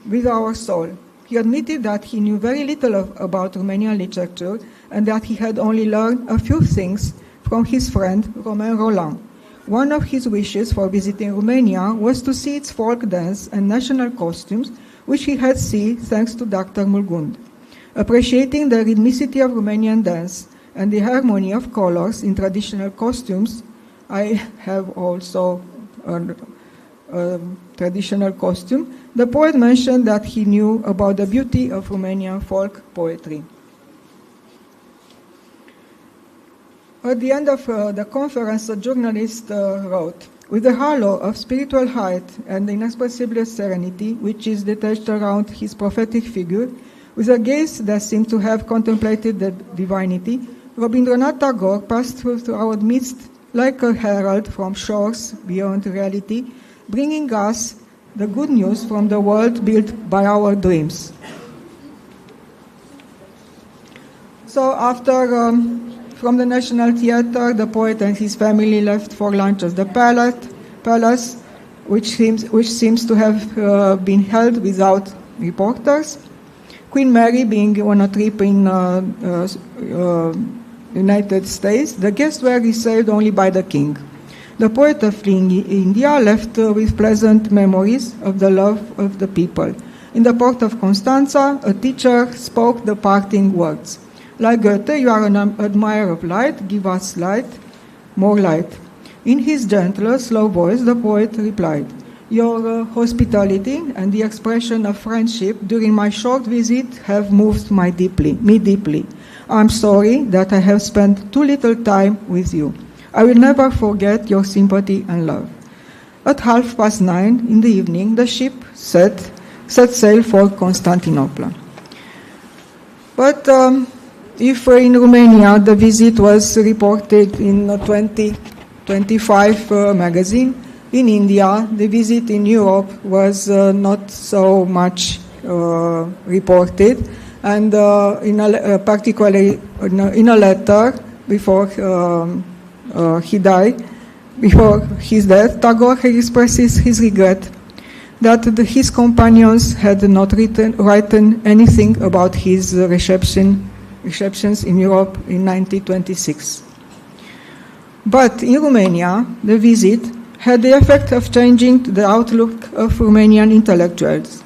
with our soul. He admitted that he knew very little about Romanian literature and that he had only learned a few things from his friend Romain Rolland. One of his wishes for visiting Romania was to see its folk dance and national costumes, which he had seen thanks to Dr. Mulgund. Appreciating the rhythmicity of Romanian dance and the harmony of colors in traditional costumes, I have also a traditional costume. The poet mentioned that he knew about the beauty of Romanian folk poetry. At the end of the conference, a journalist wrote, with the halo of spiritual height and the inexpressible serenity which is detached around his prophetic figure, with a gaze that seemed to have contemplated the divinity, Rabindranath Tagore passed through our midst like a herald from shores beyond reality, bringing us the good news from the world built by our dreams. So after, from the National Theatre, the poet and his family left for lunch at the palace, which seems to have been held without reporters. Queen Mary being on a trip in United States, the guests were received only by the king. The poet of India left with pleasant memories of the love of the people. In the port of Constanza, a teacher spoke the parting words. Like Goethe, you are an admirer of light, give us light, more light. In his gentle, slow voice, the poet replied, your hospitality and the expression of friendship during my short visit have moved me deeply. I'm sorry that I have spent too little time with you. I will never forget your sympathy and love. At 9:30 in the evening, the ship set sail for Constantinople. But if in Romania the visit was reported in a 2025 magazine, in India the visit in Europe was not so much reported, and particularly in a letter before he died, before his death, Tagore expresses his regret that his companions had not written anything about his receptions in Europe in 1926. But in Romania, the visit had the effect of changing the outlook of Romanian intellectuals.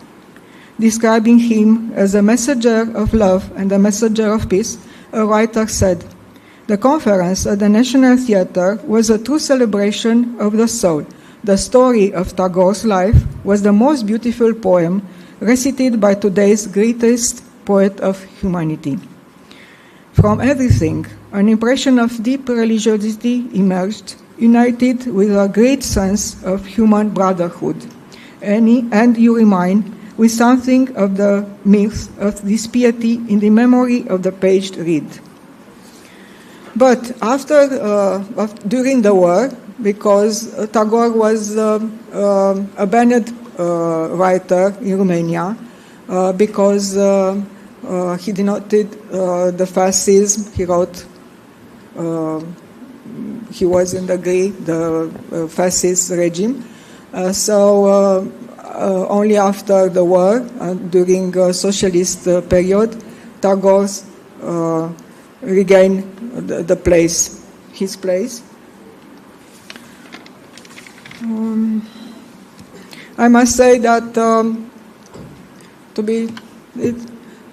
Describing him as a messenger of love and a messenger of peace, a writer said, the conference at the National Theatre was a true celebration of the soul. The story of Tagore's life was the most beautiful poem recited by today's greatest poet of humanity. From everything, an impression of deep religiosity emerged, united with a great sense of human brotherhood. And you remind with something of the myth of this piety in the memory of the paged reed. But during the war, because Tagore was a banned writer in Romania, because he denoted the fascism, he wrote, he was in the fascist regime. So only after the war, during socialist period, Tagore regained his place. I must say that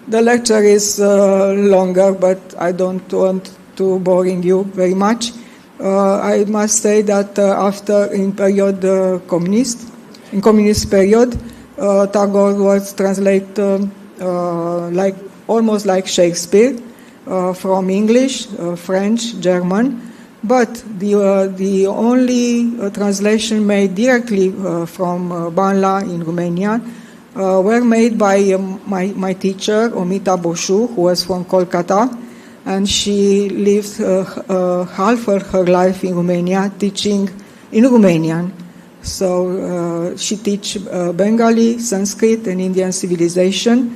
the lecture is longer, but I don't want to boring you very much. I must say that after in communist period, Tagore was translated almost like Shakespeare from English, French, German. But the only translation made directly from Banla in Romania were made by my teacher, Omita Boshu, who was from Kolkata, and she lived half of her life in Romania teaching in Romanian. So she teach Bengali, Sanskrit, and Indian civilization.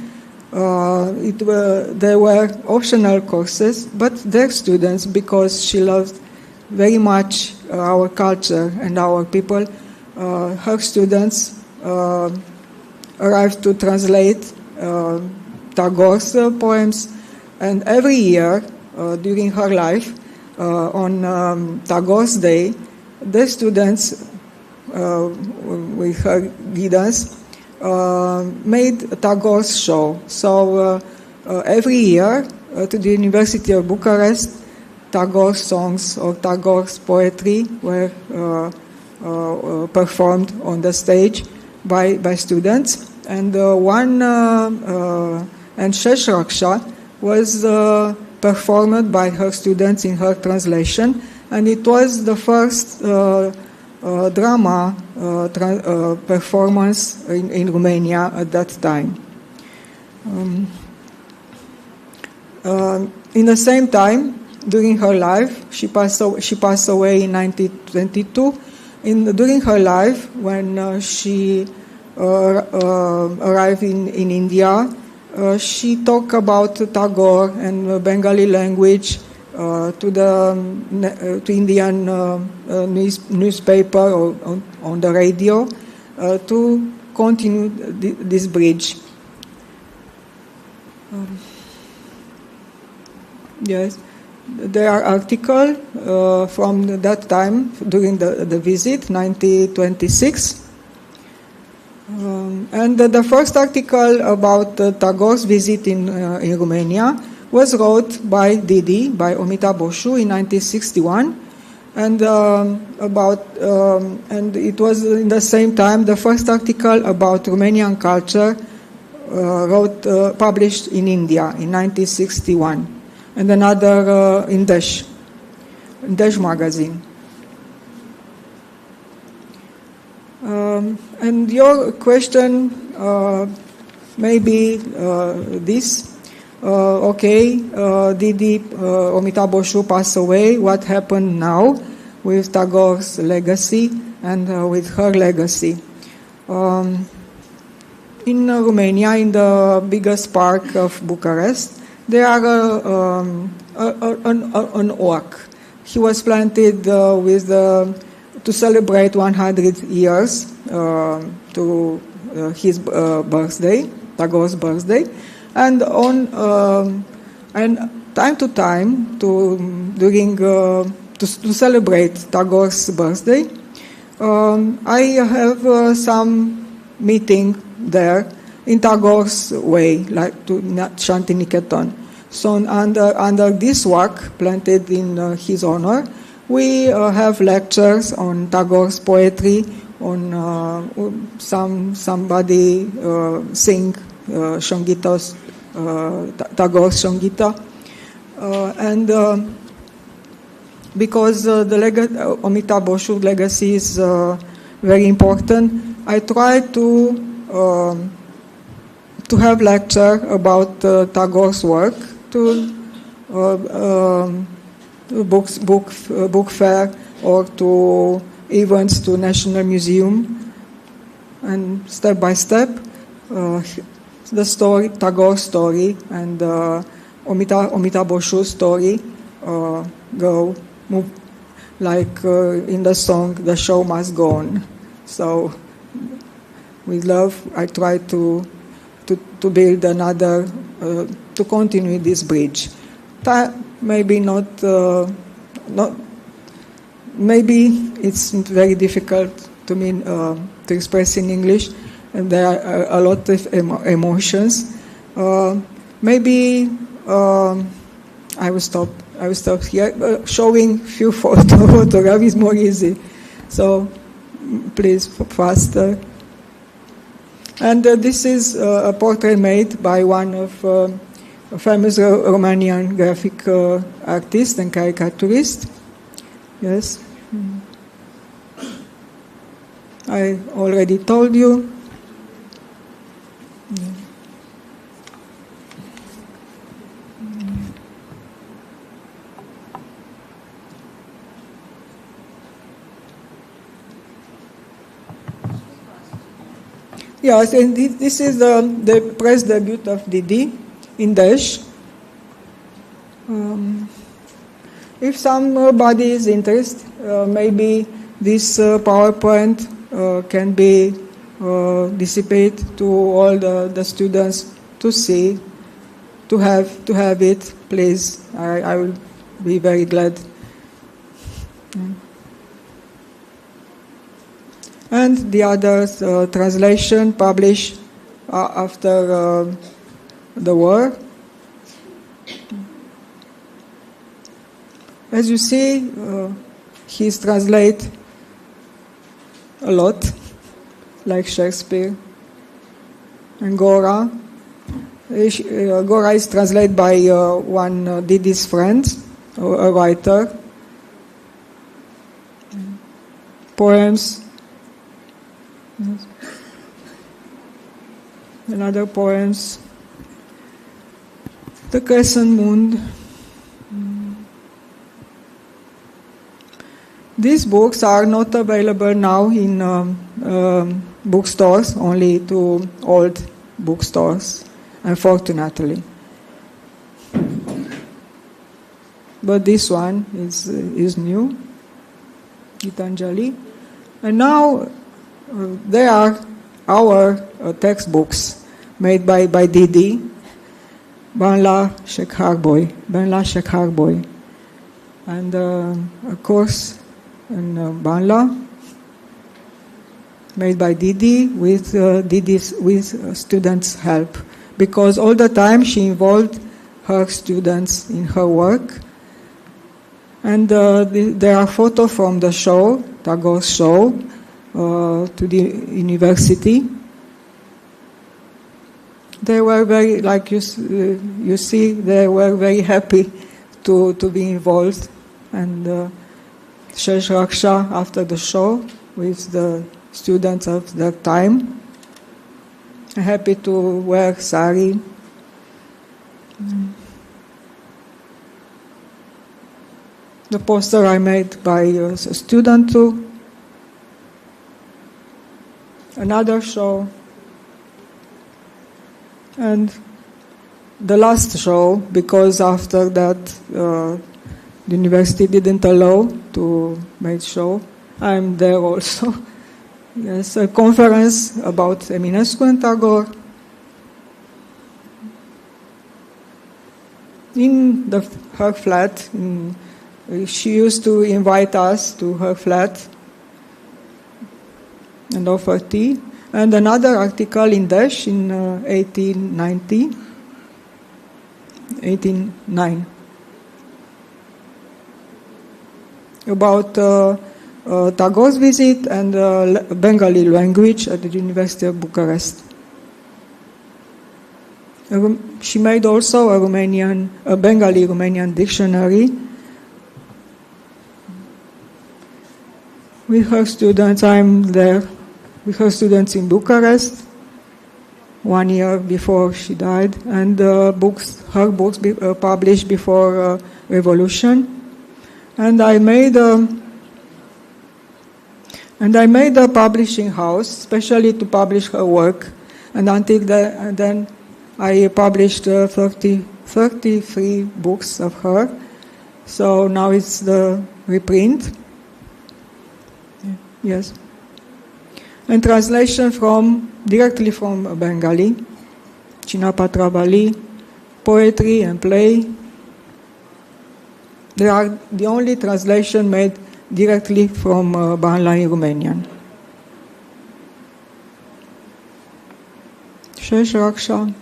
There were optional courses, but their students, because she loved very much our culture and our people, her students arrived to translate Tagore's poems, and every year during her life, on Tagore's Day, the students, with her guidance, made Tagore's show. So every year to the University of Bucharest, Tagore's songs or Tagore's poetry were performed on the stage by students. And and Shesh Raksha was performed by her students in her translation, and it was the first drama performance in Romania at that time. In the same time, during her life, she passed away in 1922. During her life, when she arrived in India, she talked about Tagore and Bengali language to Indian newspaper or on the radio to continue this bridge. Yes, there are articles from that time during the visit, 1926. And the first article about Tagore's visit in Romania was wrote by Didi, by Omita Boshu in 1961, and and it was in the same time the first article about Romanian culture published in India in 1961, and another in Desh magazine. And your question may be this. Didi Omita Boshu passed away. What happened now with Tagore's legacy and with her legacy? In Romania, in the biggest park of Bucharest, there are an oak. He was planted to celebrate 100 years to his birthday, Tagore's birthday. And and time to time, to celebrate Tagore's birthday, I have some meeting there in Tagore's way, like to Shantiniketan. So under this work planted in his honor, we have lectures on Tagore's poetry, on somebody sing Shongita's Tagore's Shongita, and because the Omita Boshu legacy is very important, I try to have lecture about Tagore's work to book fair or to events to National Museum, and step by step the story, Tagore's story, and Omita Boshu's story move like in the song "The Show Must Go On." So with love, I try to build another, to continue this bridge. Maybe not. Maybe it's very difficult to to express in English, and there are a lot of emotions. Maybe I will stop here. Showing few photographs is more easy, so please faster. And this is a portrait made by one of a famous Romanian graphic artist and caricaturist. Yes. I already told you. Yes, and this is the press debut of Didi in Daesh. If somebody is interested, maybe this PowerPoint can be dissipated to all the students to see, to have it. Please, I will be very glad. And the other translation published after the war. As you see, he's translated a lot, like Shakespeare and Gora. Gora is translated by one Didi's friend, a writer. Poems. Another poems. The Crescent Moon. These books are not available now in bookstores, only to old bookstores, unfortunately. But this one is new, Gitanjali. And now there are our textbooks made by Didi, Banla Shekhar. And a course in Banla made by Didi with students' help, because all the time she involved her students in her work. And there are photos from the show, Tagore's show, to the university. They were very, like you see, they were very happy to be involved. And Shesh Raksha after the show with the students of that time. Happy to wear sari. The poster I made by a student too. Another show. And the last show, because after that the university didn't allow to make show, I'm there also. Yes, a conference about Eminescu and Tagore. In her flat, she used to invite us to her flat and offer tea. And another article in Daesh in 1809 about Tagore's visit and Bengali language at the University of Bucharest. She made also a Bengali-Romanian dictionary with her students. I'm there with her students in Bucharest 1 year before she died, and her books published before revolution. And I made a publishing house, especially to publish her work. And then I published 33 books of her. So now it's the reprint. Yes. And translation directly from Bengali, Chinapatra Bali, poetry and play. They are the only translation made directly from Banla in Romanian. Shesh Raksha.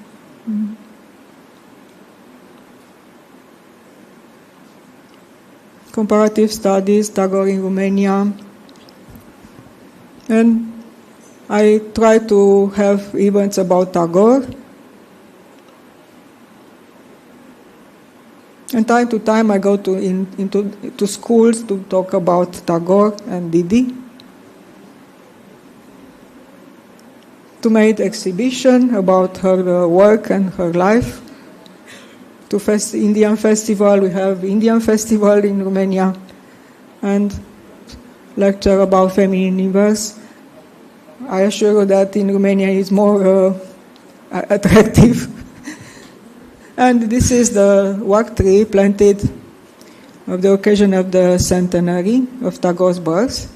Comparative Studies, Tagore in Romania. And I try to have events about Tagore. And time to time I go into schools to talk about Tagore and Didi. To make exhibition about her work and her life. To Indian festival, we have Indian festival in Romania, and lecture about feminine universe. I assure you that in Romania is more attractive. And this is the work tree planted on the occasion of the centenary of Tagore's birth.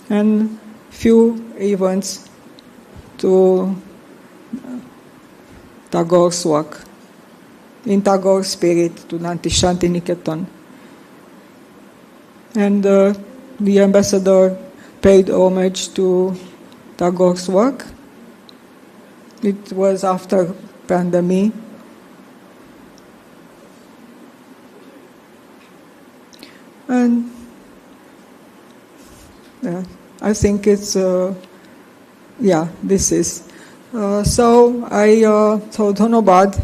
And few events to Tagore's work, in Tagore's spirit, to Shanti Niketan. And the ambassador paid homage to Tagore's work. It was after pandemic. And I think it's, this is. So Dhonobad,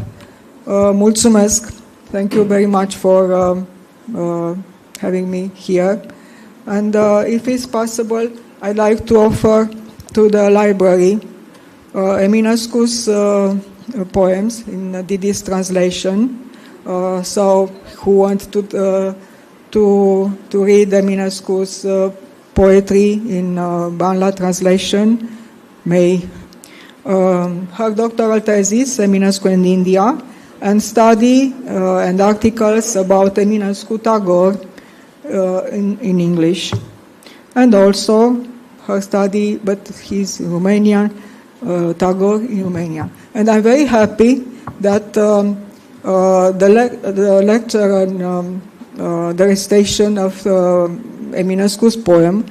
mulțumesc. Thank you very much for having me here. And if it's possible, I'd like to offer to the library Eminescu's poems in Didi's translation. So who want to read Eminescu's poetry in Bangla translation may. Her doctoral thesis, Eminescu in India, and study and articles about Eminescu Tagore in English. And also her study, but he's Romanian, Tagore in Romania. And I'm very happy that the lecture on the recitation of Eminescu's poem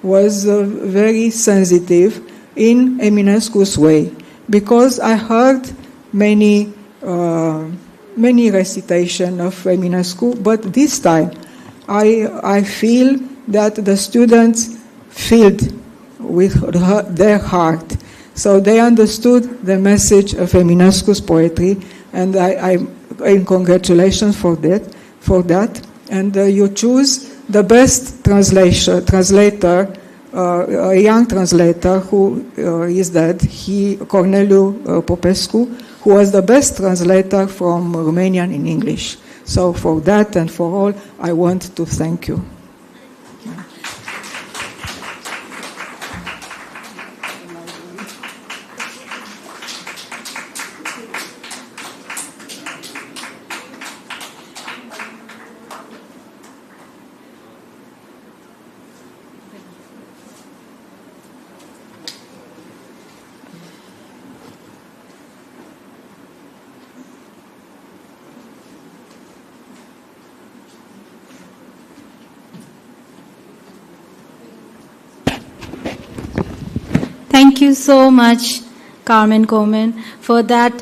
was very sensitive in Eminescu's way, because I heard many recitation of Eminescu, but this time I feel that the students filled with their heart, so they understood the message of Eminescu's poetry, and I congratulations for that. And you choose the best translator. A young translator who is dead, Corneliu Popescu, who was the best translator from Romanian in English. So for that and for all, I want to thank you. Thank you so much, Carmen Komen, for that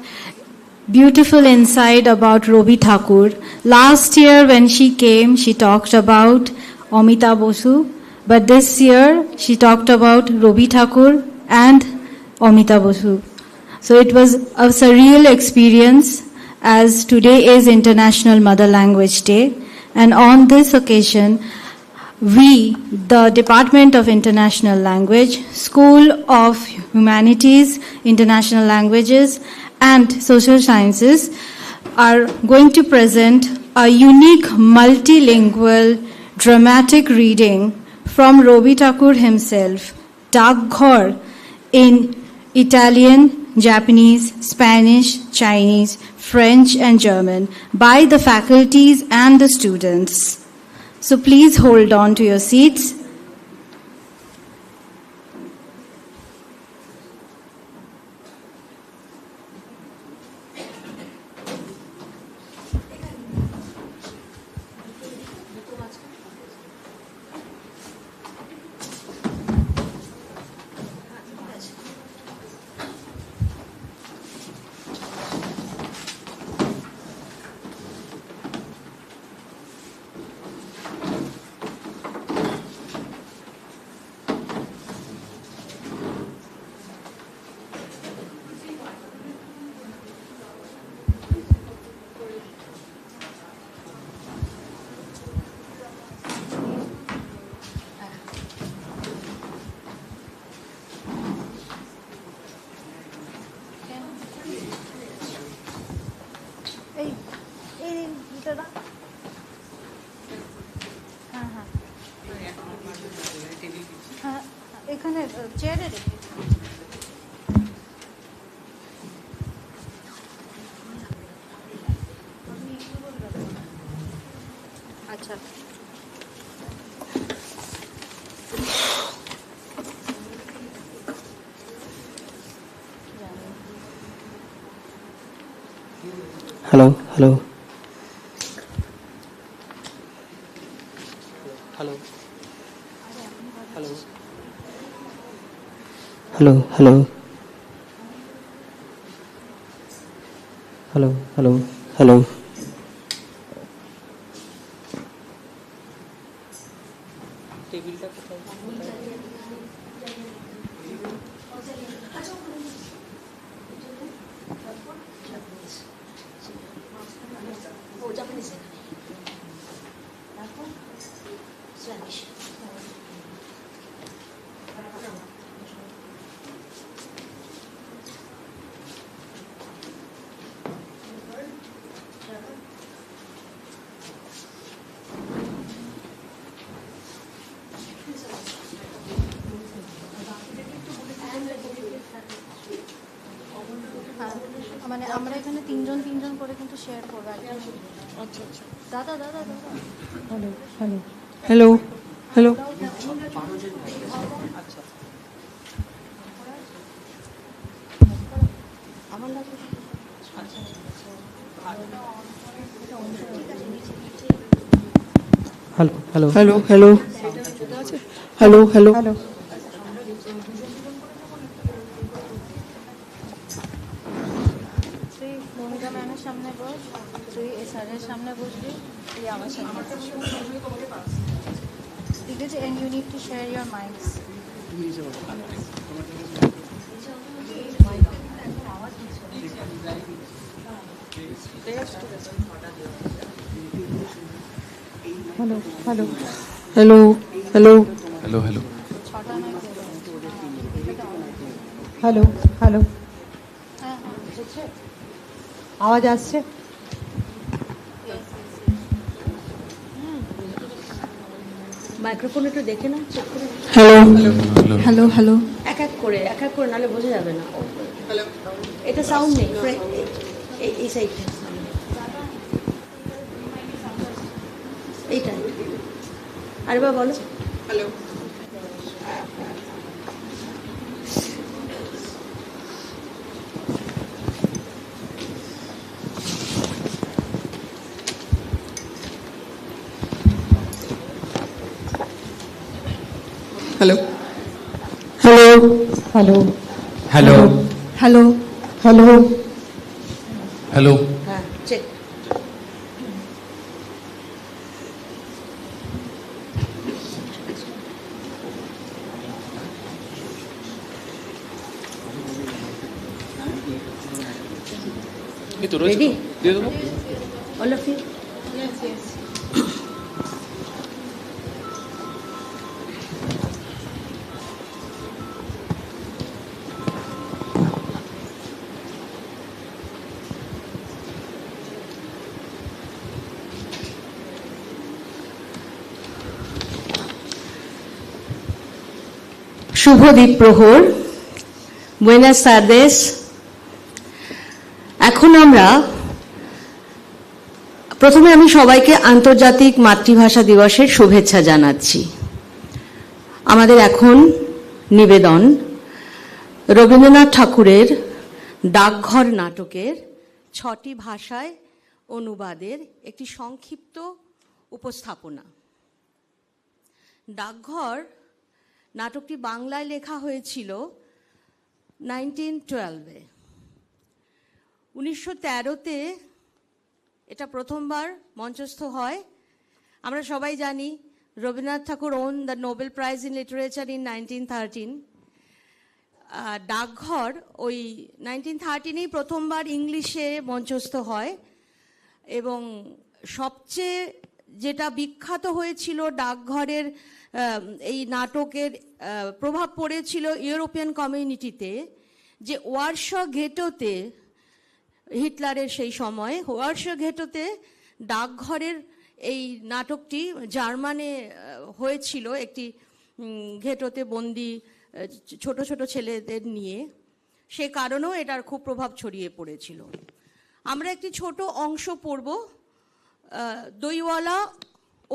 beautiful insight about Robi Thakur. Last year when she came, she talked about Amita Bosu, but this year she talked about Robi Thakur and Amita Bosu. So it was a surreal experience, as today is International Mother Language Day, and on this occasion, we, the Department of International Language, School of Humanities, International Languages, and Social Sciences, are going to present a unique multilingual dramatic reading from Robi Thakur himself, Tagore, in Italian, Japanese, Spanish, Chinese, French, and German by the faculties and the students. So please hold on to your seats. না হ্যাঁ হ্যাঁ হ্যাঁ এখানে চেয়ারে রেখে আচ্ছা Hello, hello. Hello. Hello. Hello, hello. Hello, hello, hello. টেবিলটা কোথায়? মানে আমরা এখানে তিনজন তিনজন করে কিন্তু শেয়ার করবো আচ্ছা আচ্ছা দাদা দাদা দাদা Hello, hello. Hello, hello. Hello, hello, hello, hello. Hello, hello. Hello. তুই ভূমিকা ম্যামের সামনে বস তুই এসআরের সামনে বসবি তুই আমার সামনে ঠিক আছে and you need to share your minds Hello, hello. Hello, hello. Hello hello ছটা নয় Hello, hello. হ্যাঁ হ্যাঁ বুঝছে আওয়াজ আসছে? মাইক্রোফোন একটু দেখে নাও, চেক করে Hello. Hello, hello. এক এক করে নাহলে বোঝা যাবে না। এটা সাউন্ড নেই, এই সাইডটা এইটা আরেকবার বলো। Hello Hello. Hello. Hello, hello hello, hello. Hello হ্যাঁ check. Ready all of you? শুভ দ্বীপ্রহর, বুয়েনাস তারদেস। এখন আমরা প্রথমে আমি সবাইকে আন্তর্জাতিক মাতৃভাষা দিবসের শুভেচ্ছা জানাচ্ছি। আমাদের এখন নিবেদন রবীন্দ্রনাথ ঠাকুরের ডাকঘর নাটকের 6টি ভাষায় অনুবাদের একটি সংক্ষিপ্ত উপস্থাপনা। ডাকঘর নাটকটি বাংলায় লেখা হয়েছিল 1912-এ। 1913-তে এটা প্রথমবার মঞ্চস্থ হয়। আমরা সবাই জানি Rabindranath Tagore won the Nobel prize in literature in 1913। Dakghar ওই 1913-এই প্রথমবার ইংলিশে মঞ্চস্থ হয় এবং সবচেয়ে যেটা বিখ্যাত হয়েছিল ডাকঘরের এই নাটকের প্রভাব পড়েছিল ইউরোপিয়ান কমিউনিটিতে, যে ওয়ারশ গেটোতে হিটলারের সেই সময় ওয়ারশ গেটোতে ডাকঘরের এই নাটকটি জার্মানে হয়েছিল একটি ঘেঁটোতে বন্দি ছোট ছোট ছেলেদের নিয়ে, সে কারণেও এটার খুব প্রভাব ছড়িয়ে পড়েছিল। আমরা একটি ছোট অংশ পড়ব, দইওয়ালা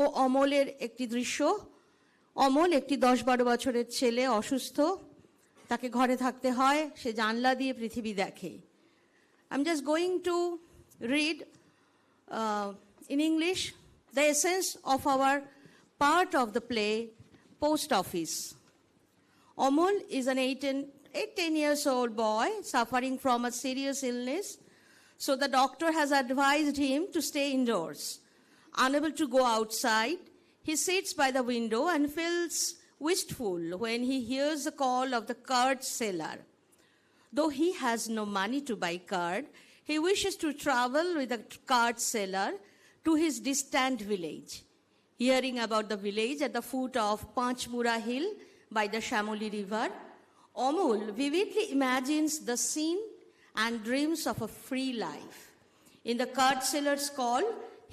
ও অমলের একটি দৃশ্য। অমল একটি 10-12 বছরের ছেলে, অসুস্থ, তাকে ঘরে থাকতে হয়, সে জানলা দিয়ে পৃথিবী দেখে। I'm just going to read in English the essence of our part of the play, Post Office. Amol is an 10 years old boy suffering from a serious illness, so the doctor has advised him to stay indoors. Unable to go outside, he sits by the window and feels wistful when he hears the call of the card seller. Though he has no money to buy card, he wishes to travel with the card seller to his distant village. Hearing about the village at the foot of Panchmura Hill by the Shamoli River, Amol vividly imagines the scene and dreams of a free life. In the card seller's call,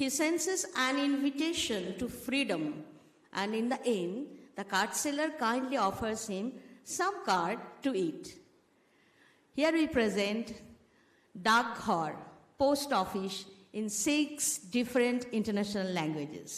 he senses an invitation to freedom, and in the end, the card seller kindly offers him some card to eat. Here we present Dagghor, Post Office, in 6 different international languages.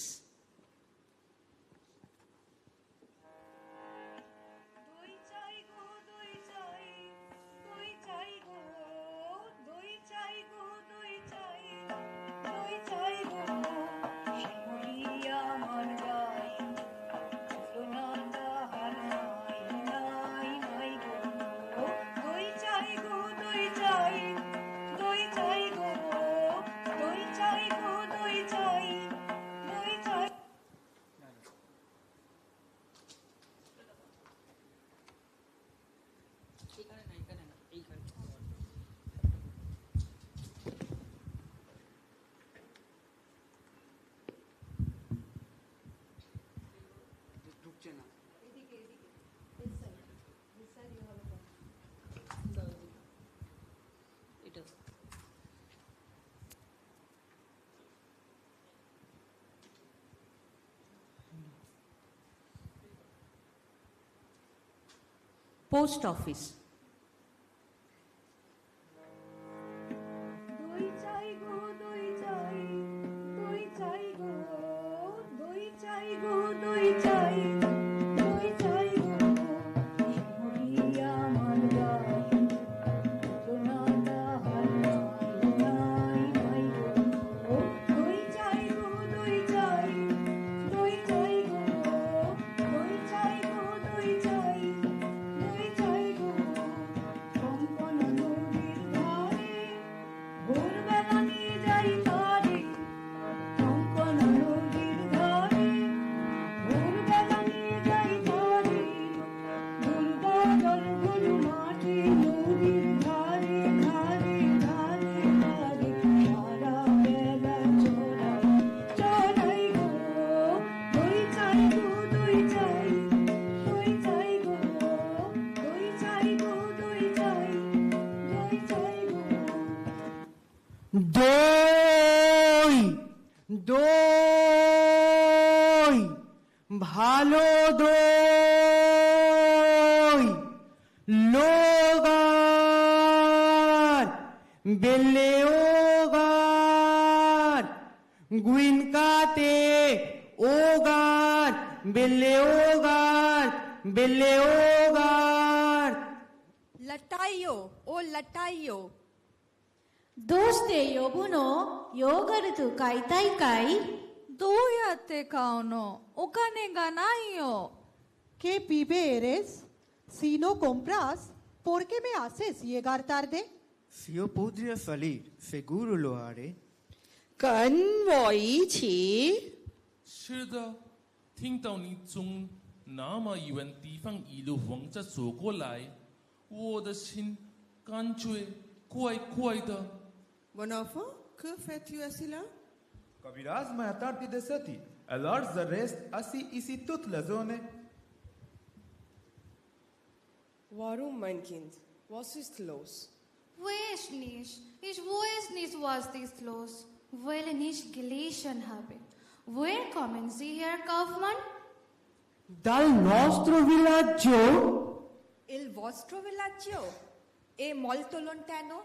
Post Office. দই দই ভালো দই লোগার বেলে ওগার গুইনকাতে ওগার বেলে ওগার বেলে ওগার लटाइयो ओ लटाइयो দোস্তে yobuno yogarutu kaitai kai どうやって買うの？お金がないよ。 ¿Qué pibe eres? Si no compras, ¿por qué me haces llegar tarde? Si yo podría salir, seguro lo haré. 跟我一起。是的，听到你从那么远地方一路风着走过来，我的心感觉怪怪的。 Bon enfant, que fais-tu assis là? Kabiraz ma tardi de sati. Alors je reste assis ici toute la journée. Warum, mein Kind? Was ist los? Weiß nicht. Ich weiß nicht, was ist los. Woher nicht gelesen habe. Woher kommen Sie, Herr Kaufmann? Dal nostro villaggio? Il vostro villaggio? E molto lontano?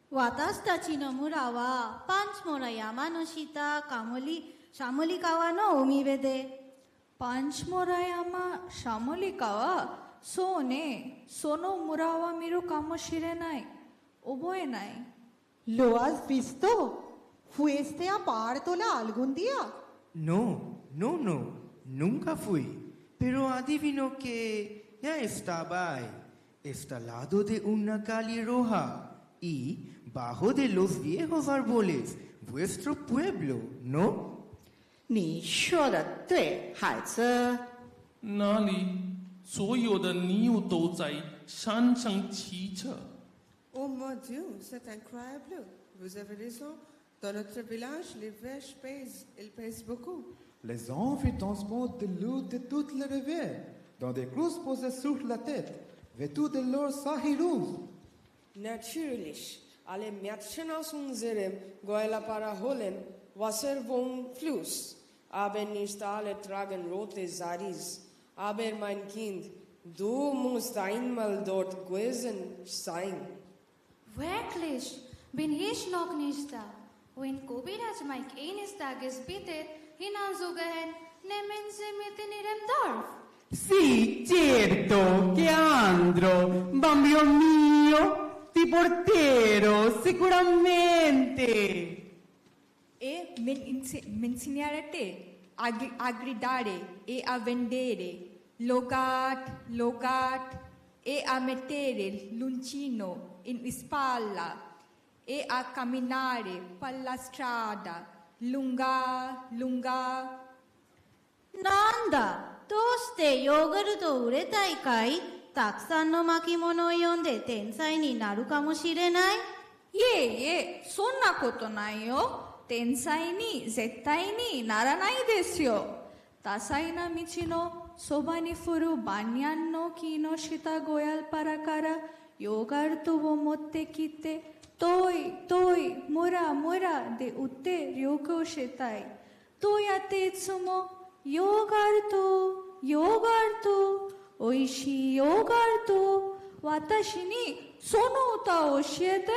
私たちの村はパンチモラ山の下シャモリ川の海辺でパンチモラ山シャモリ川そうねその村は見るかもしれない覚えない ¿Lo has visto? ¿Fuiste a Pártola algún día? No, nunca fui. Pero adivino que ya estaba ahí. Está al lado de una calle roja y bajo de los viejos árboles. Vuestro pueblo, ¿no? 你说的对，孩子。哪里？所有的牛都在山上骑着。 Oh mon Dieu, c'est incroyable. Vous avez raison. Dans notre village, les vaches pèsent. Elles pèsent beaucoup. Les enfants transportent de l'eau de toutes les rivières, dans des grosses posées sur la tête, vêtus de leur sahi rouge. Natürlich. Alle Mädchen aus unserem Goelapara holen Wasser vom Fluss. Aber nicht alle tragen rote Saris. Aber mein Kind, du musst einmal dort gewesen sein. Wirklich? Bin ich noch nicht da? Wenn Kobiraj mich eines Tages bittet, hinauszugehen, nehmen Sie mit in Ihrem Dorf. Sì, certo, che andro, bambino mio, ti porterò sicuramente. E mi insegnerete a gridare e a vendere, logat, e a mettere l'uncino in spalla e a camminare per la strada lunga. なんだどうしてヨーグルトを売れたいかいたくさんの巻物を読んで天才になるかもしれないいえ、そんなことないよ。天才に絶対にならないですよ。多彩な道のそばに降るバニャンの木の下ゴヤルパラからヨーグルトを持ってきて遠い村で売って旅行したい。どうやっていつもヨーグルト、おいしいヨーグルト、私にその歌を教えて。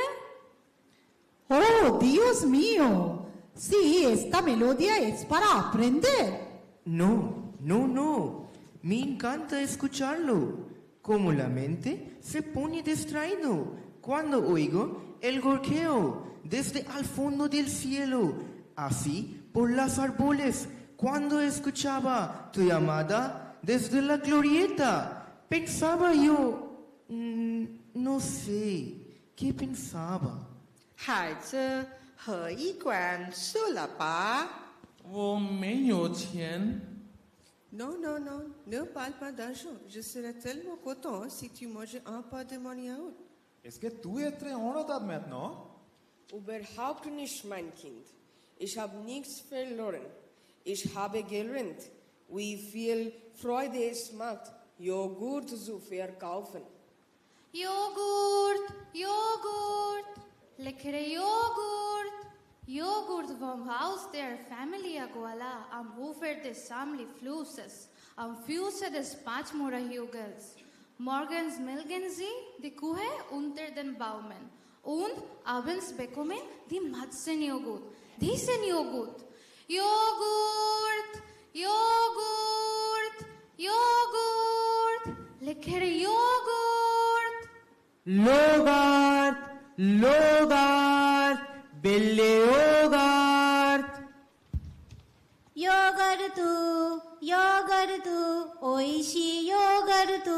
Oh, Dios mío. Sí, esta melodía es para aprender. No. Me encanta escucharlo. Como la mente se pone distraído cuando oigo el gorjeo desde al fondo del cielo, así por los árboles. Cuando escuchaba tu llamada desde la glorieta, pensaba yo, no sé, ¿qué pensaba? 孩子，喝一罐soda了吧？我没有钱。 Non, ne parle pas d'argent. Je serais tellement content si tu mangeais un peu de mon yaourt. Est-ce que tu es très honorable maintenant? Überhaupt nicht, mein Kind. Ich habe nichts verloren. Ich habe gelernt, wie viel Freude es macht, Joghurt zu verkaufen. Joghurt, leckere Joghurt vom Haus der Familie Goala am Ufer des Samli-Flusses, am Fuße des Pachmura-Hügels. Morgens melken sie die Kühe unter den Bäumen und abends bekommen die Matzenjoghurt. Diesen Joghurt. Joghurt, leckere Joghurt. Logart, belle yogurt. ヨーグルト、おいしいヨーグルト。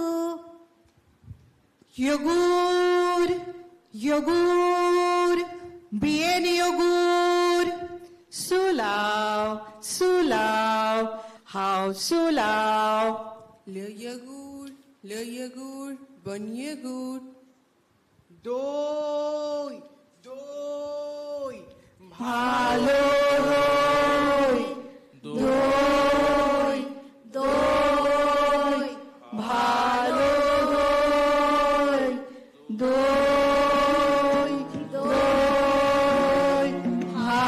Yogur, bien yogur. Sulau, how sulau. Le yogourt, bon yogourt. Doi, Bhalo doi, bhalo doi, bhalo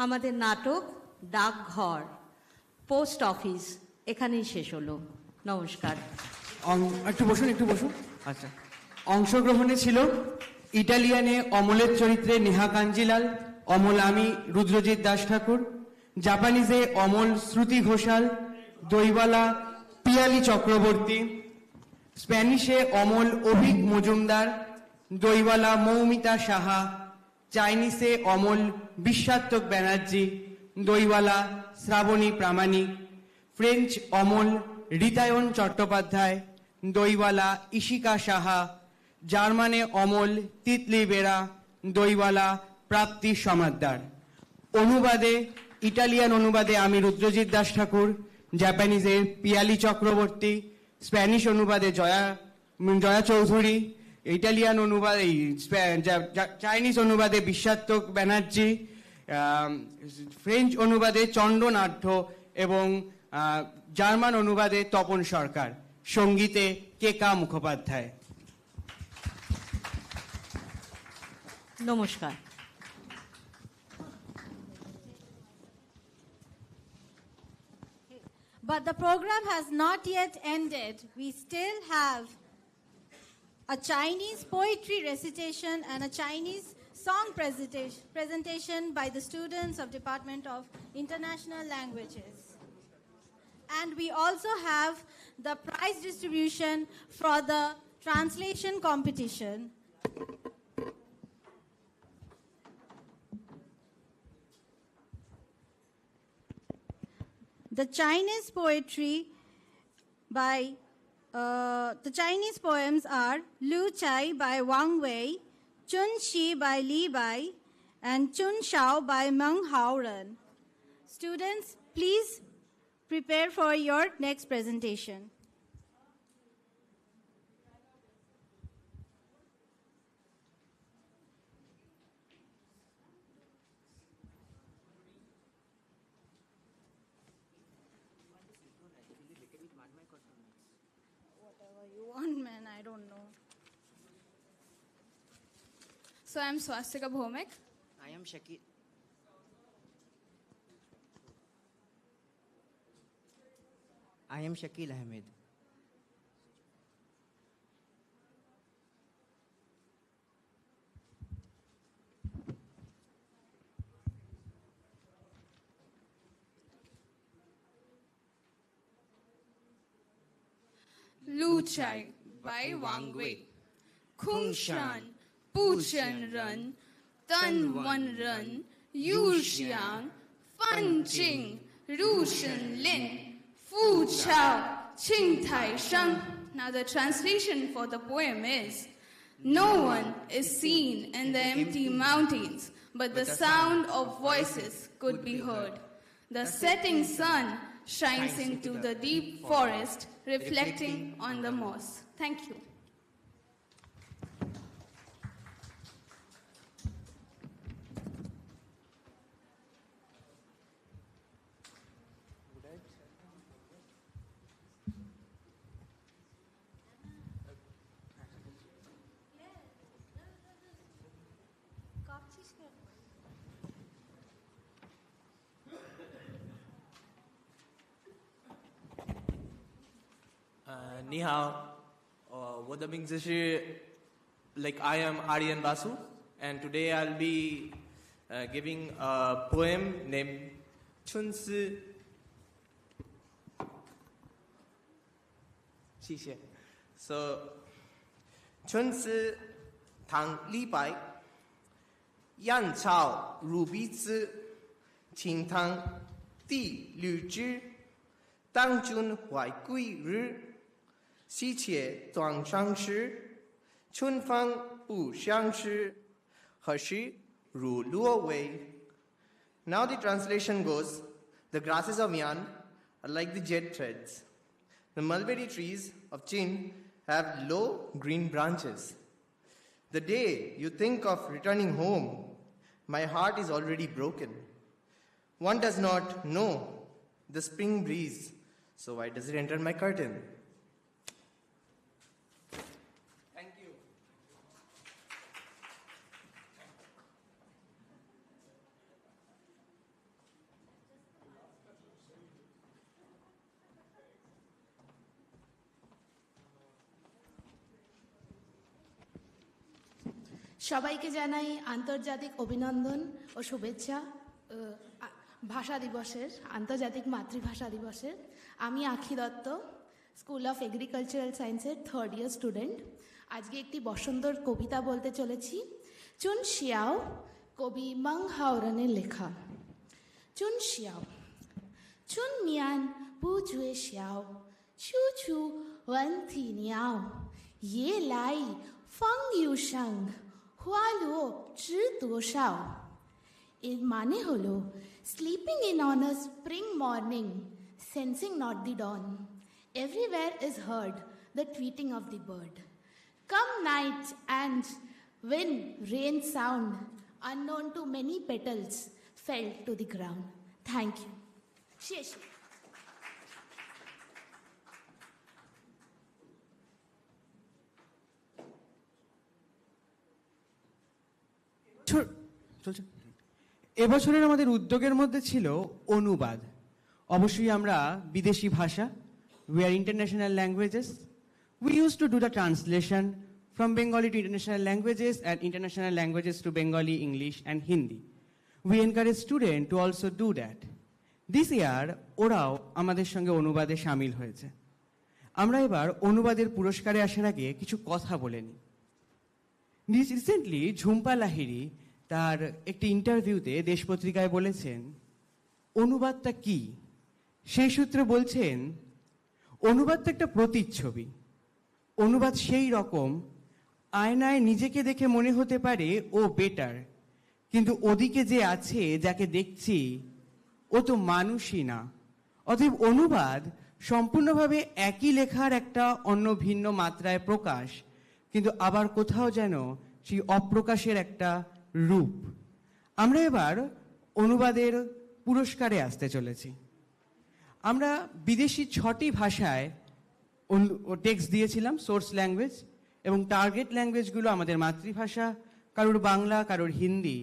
আমাদের নাটক ডাকঘর post office এখানেই শেষ হলো। নমস্কার। একটু বসুন। আচ্ছা, অংশগ্রহণে ছিল ইটালিয়ানে অমলের চরিত্রে নেহা কাঞ্জিলাল, অমল আমি রুদ্রজিৎ দাস ঠাকুর, জাপানিজে অমল শ্রুতি ঘোষাল, দইওয়ালা পিয়ালি চক্রবর্তী, স্প্যানিশে অমল অভিক মজুমদার, দইওয়ালা মৌমিতা সাহা, চাইনিজে অমল বিশ্বাত্মক ব্যানার্জি, দইওয়ালা শ্রাবণী প্রামাণিক, ফ্রেঞ্চ অমল রিতায়ন চট্টোপাধ্যায়, দইওয়ালা ইশিকা সাহা, জার্মানে অমল তিতলি বেরা, দইওয়ালা প্রাপ্তি সমাদ্দার। অনুবাদে ইটালিয়ান অনুবাদে আমি রুদ্রজিৎ দাস ঠাকুর, জাপানিজে পিয়ালি চক্রবর্তী, স্প্যানিশ অনুবাদে জয়া চৌধুরী, ইটালিয়ান অনুবাদে চাইনিজ অনুবাদে বিশ্বাত্মক ব্যানার্জি, ফ্রেঞ্চ অনুবাদে চন্দ্রনাথ এবং জার্মান অনুবাদে তপন সরকার, সঙ্গীতে কেকা মুখোপাধ্যায়। নমস্কার। But the program has not yet ended. We still have a Chinese poetry recitation and a Chinese song presentation by the students of Department of International Languages. And we also have the prize distribution for the translation competition. The Chinese poetry by the Chinese poems are Lu Chai by Wang Wei, Chun Shi by Li Bai, and Chun Shao by Meng Haoren. Students, please prepare for your next presentation. Whatever you want, man, I don't know. So I'm Swastika Bhomik. I am Shakil. I am Shakil Ahmed. Lu Chai by Wang Wei. Kung Shan, Bu Shen Ren, Dan Wen Ren, Yu Xiang, Fan Jing, Ru Shen Lin, Fu Chao, Qing Tai Sheng. Now the translation for the poem is: no one is seen in the empty mountains, but the sound of voices could be heard. The setting sun shines into the deep forest, reflecting on the moss. Thank you. Ni hao, 我的名字是 like I am Aryan Basu, and today I'll be giving a poem named Chun Si. 谢谢. So, 春思唐李白，燕巢入鼻子，清汤地绿枝，当君怀归日。西且断肠时，春风不相识，何时入罗帷? Now the translation goes: the grasses of Yan are like the jet threads. The mulberry trees of Chin have low green branches. The day you think of returning home, my heart is already broken. One does not know the spring breeze, so why does it enter my curtain? সবাইকে জানাই আন্তর্জাতিক অভিনন্দন ও শুভেচ্ছা ভাষা দিবসের, আন্তর্জাতিক মাতৃভাষা দিবসের। আমি আখি দত্ত, স্কুল অফ এগ্রিকালচারাল সায়েন্সের 3rd ইয়ার স্টুডেন্ট। আজকে একটি বসন্তর কবিতা বলতে চলেছি। চুন শিয়াও, কবি মং হাওরানের লেখা। চুন শিয়াও, চুন মিয়ান পু জুয়ে শিয়াও, ছু ছু ওয়ান থি নিয়াও, ইয়ে লাই ফং ইউ শাং, হুয়া লুও জি দোশাও। এর মানে হলো sleeping in on a spring morning, sensing not the dawn, everywhere is heard the tweeting of the bird. Come night and wind, rain sound, unknown to many petals, fell to the ground. Thank you. Sheshi. এবছরের আমাদের উদ্যোগের মধ্যে ছিল অনুবাদ। অবশ্যই আমরা বিদেশি ভাষা, we are international languages. We used to do the translation from Bengali to international languages and international languages to Bengali, English and Hindi. We encourage students to also do that. This year, ওরাও আমাদের সঙ্গে অনুবাদে শামিল হয়েছে। আমরা এবার অনুবাদের পুরস্কারে আসার আগে কিছু কথা বলে নিই। রিসেন্টলি ঝুম্পা লাহিড়ী তার একটি ইন্টারভিউতে দেশ পত্রিকায় বলেছেন, অনুবাদটা কি? সেই সূত্রে বলছেন, অনুবাদটা একটা প্রতিচ্ছবি। অনুবাদ সেই রকম, আয়নায় নিজেকে দেখে মনে হতে পারে ও বেটার, কিন্তু ওদিকে যে আছে, যাকে দেখছি, ও তো মানুষই না। অতএব অনুবাদ সম্পূর্ণভাবে একই লেখার একটা অন্য ভিন্ন মাত্রায় প্রকাশ, কিন্তু আবার কোথাও যেন সেই অপ্রকাশের একটা রূপ। আমরা এবার অনুবাদের পুরস্কারে আসতে চলেছি। আমরা বিদেশি 6টি ভাষায় টেক্সট দিয়েছিলাম, সোর্স ল্যাঙ্গুয়েজ, এবং টার্গেট ল্যাঙ্গুয়েজগুলো আমাদের মাতৃভাষা, কারোর বাংলা, কারোর হিন্দি,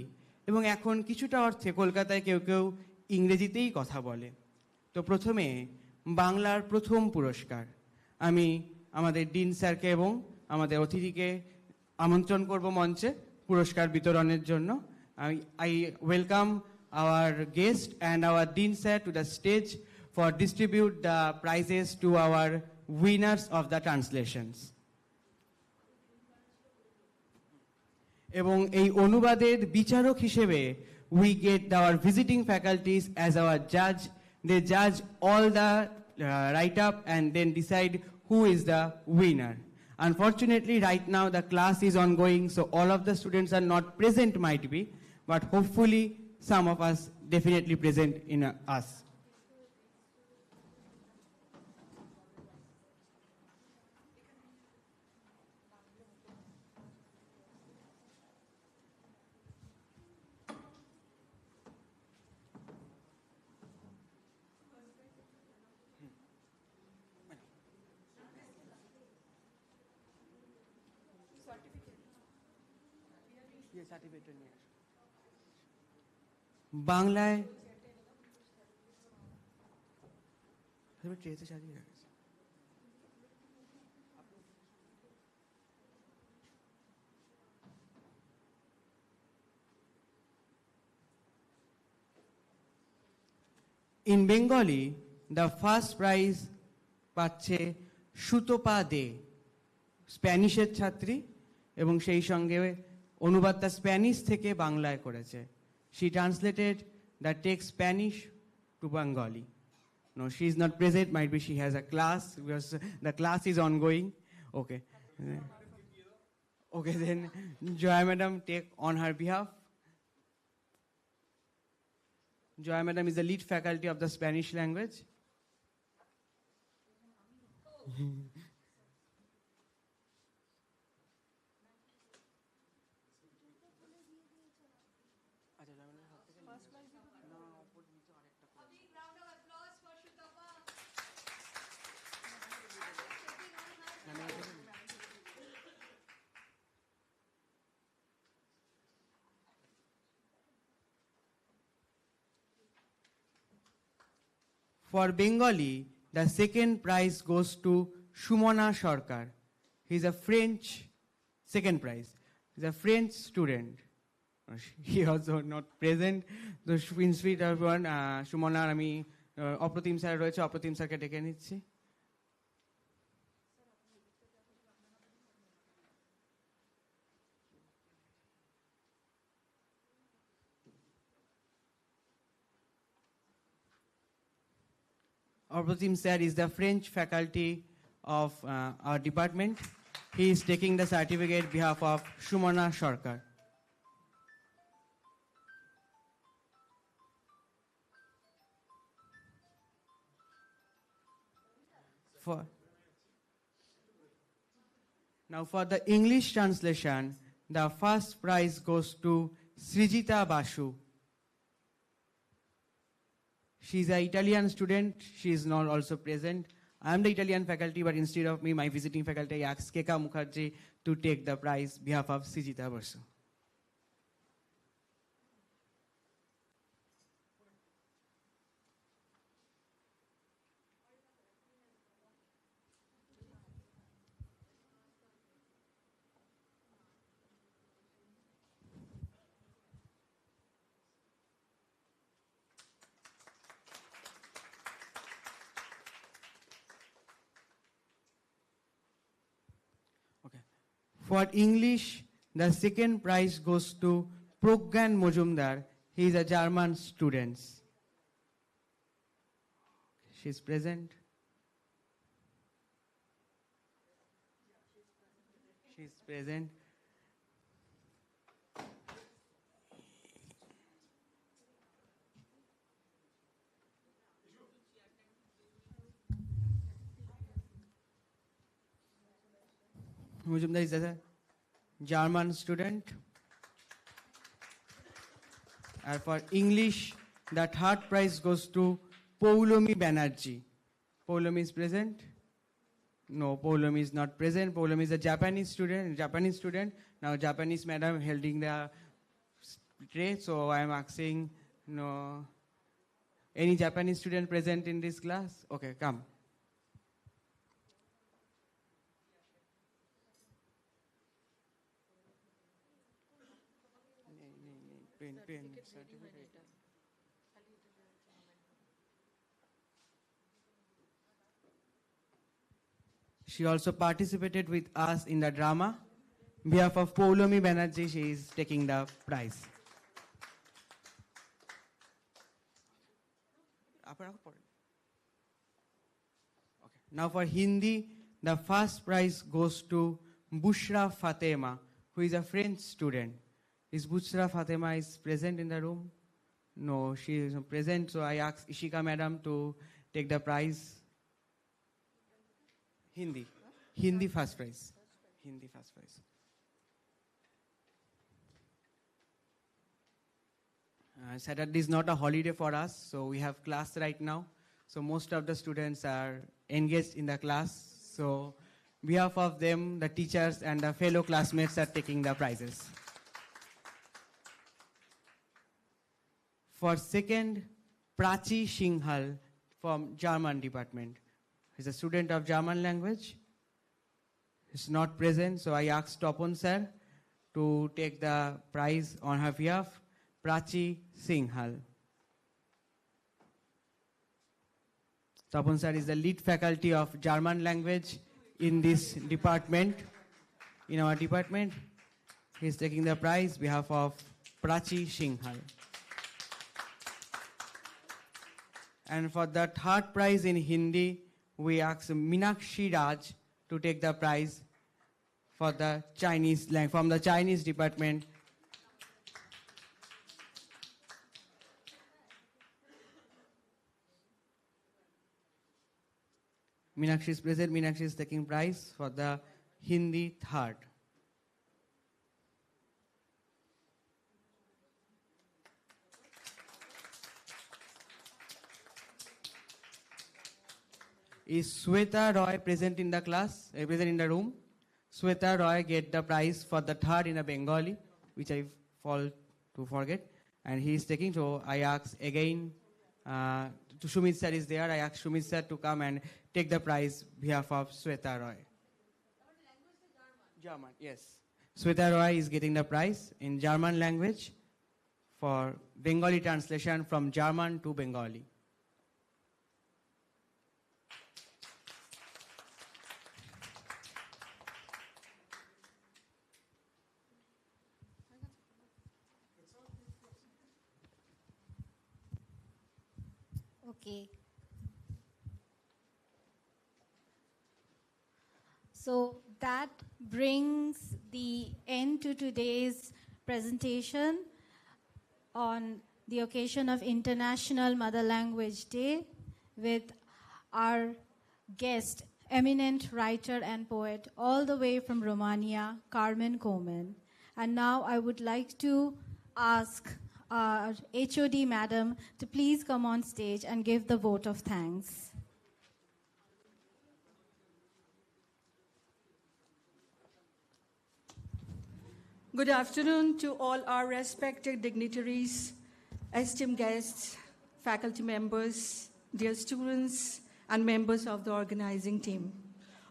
এবং এখন কিছুটা অর্থে কলকাতায় কেউ কেউ ইংরেজিতেই কথা বলে। তো প্রথমে বাংলার প্রথম পুরস্কার আমি আমাদের ডিন স্যারকে এবং আমাদের অতিথিকে আমন্ত্রণ করব মঞ্চে পুরস্কার বিতরণের জন্য। I welcome our guest and our Dean Sir to the stage for distribute the prizes to our winners of the translations. এবং এই অনুবাদের বিচারক হিসেবে we get our visiting faculties as our judge. They judge all the write-up and then decide who is the winner. Unfortunately, right now the class is ongoing, so all of the students are not present might be, but hopefully some of us definitely present in us. বাংলায় ট্রেতে চালিয়ে রাখছে। In Bengali, the first prize পাচ্ছে সুতপা দে, স্প্যানিশের ছাত্রী, এবং সেই সঙ্গে অনুবাদটা Spanish থেকে বাংলায় করেছে। She translated the text Spanish to Bengali. No, she is not present. Might be she has a class because the class is ongoing. Okay. Okay, then Joy Madam take on her behalf. Joy Madam is the lead faculty of the Spanish language. For Bengali, the second prize goes to Shumona Sarkar. He is a French second prize. He's a French student. He also not present. The sweet everyone, Shumona, আমি Apratim sir রয়েছে, অপ্রতিম স্যারকে ডেকে নিচ্ছি। Aprotim sir is the French faculty of our department. He is taking the certificate behalf of Shumana Sarkar. Now for the English translation, the first prize goes to Srijita Basu. She is an Italian student. She is not also present. I am the Italian faculty, but instead of me, my visiting faculty asked Keka Mukherjee to take the prize behalf of Srijita Basu. For English, the second prize goes to Progyan Mojumdar. He is a German student. She is present. She is present. Mujumdar is a German student. And for English, the third prize goes to Poulomi Banerjee. Poulomi is present? No, Poulomi is not present. Poulomi is a Japanese student. Now Japanese madam holding the tray, so I am asking, no, any Japanese student present in this class? Okay, come. She also participated with us in the drama. On behalf of Poulomi Banerjee, she is taking the prize. Okay. Now for Hindi, the first prize goes to Bushra Fatema, who is a French student. Is Bushra Fatema is present in the room? No, she is not present, so I ask Ishika madam to take the prize. Hindi first prize. Hindi first prize. Saturday is not a holiday for us, so we have class right now. So most of the students are engaged in the class. So on behalf of them, the teachers and the fellow classmates are taking the prizes. For second, Prachi Singhal from German department. He's a student of German language. He's not present, so I asked Topon sir to take the prize on her behalf. Prachi Singhal. Topon sir is the lead faculty of German language in this department. In our department, he's taking the prize on behalf of Prachi Singhal. And for the third prize in Hindi, we ask Meenakshi Raj to take the prize for the Chinese language from the Chinese department. Meenakshi is present. Meenakshi is taking prize for the Hindi third. Is Sweta Roy present in the class, present in the room? Sweta Roy get the prize for the third in a Bengali, which I fall to forget. And he is taking, so I ask again, Shumit sir is there, I ask Shumit sir to come and take the prize on behalf of Sweta Roy. German, yes. Sweta Roy is getting the prize in German language for Bengali translation from German to Bengali. Okay. So that brings the end to today's presentation on the occasion of International Mother Language Day with our guest, eminent writer and poet, all the way from Romania, Carmen Coman. And now I would like to ask our HOD madam to please come on stage and give the vote of thanks. Good afternoon to all our respected dignitaries, esteemed guests, faculty members, dear students, and members of the organizing team.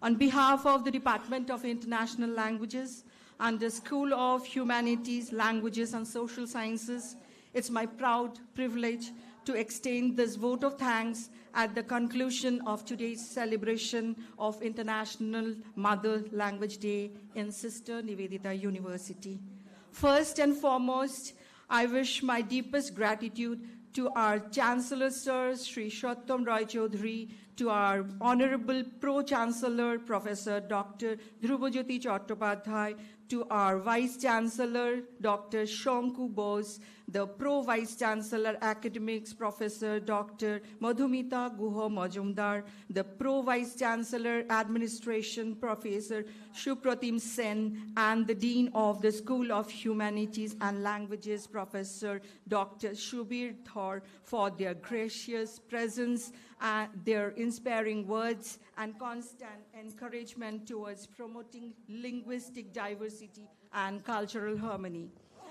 On behalf of the Department of International Languages and the School of Humanities, Languages, and Social Sciences, it's my proud privilege to extend this vote of thanks at the conclusion of today's celebration of International Mother Language Day in Sister Nivedita University. First and foremost, I wish my deepest gratitude to our Chancellor Sir Sri Shottam Roy Chaudhary, to our Honorable Pro-Chancellor Professor Dr. Dhrubajyoti Chattopadhyay, to our Vice Chancellor Dr. Shonku Bose, the Pro-Vice Chancellor Academics Professor Dr. Madhumita Guha Majumdar, the Pro-Vice Chancellor Administration Professor Shupratim Sen, and the Dean of the School of Humanities and Languages Professor Dr. Shubir Thor for their gracious presence, their inspiring words, and constant encouragement towards promoting linguistic diversity and cultural harmony.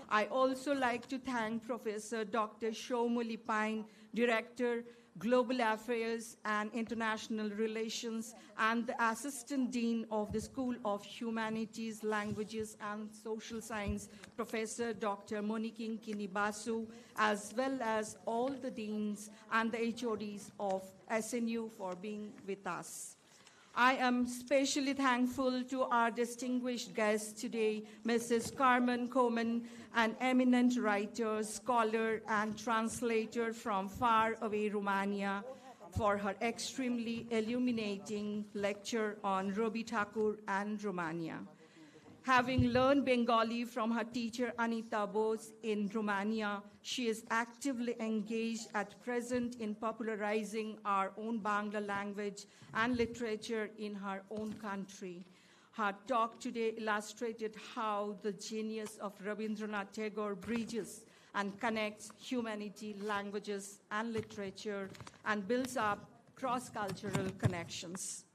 I also like to thank Professor Dr. Shomuli Pine, Director, Global Affairs and International Relations, and the Assistant Dean of the School of Humanities, Languages, and Social Science, Professor Dr. Moniking Kinibasu, as well as all the deans and the HODs of SNU for being with us. I am especially thankful to our distinguished guest today, Mrs. Carmen Coman, an eminent writer, scholar, and translator from far away Romania, for her extremely illuminating lecture on Robi Thakur and Romania. Having learned Bengali from her teacher Anita Bose in Romania, she is actively engaged at present in popularizing our own Bangla language and literature in her own country. Her talk today illustrated how the genius of Rabindranath Tagore bridges and connects humanity, languages, and literature, and builds up cross-cultural connections.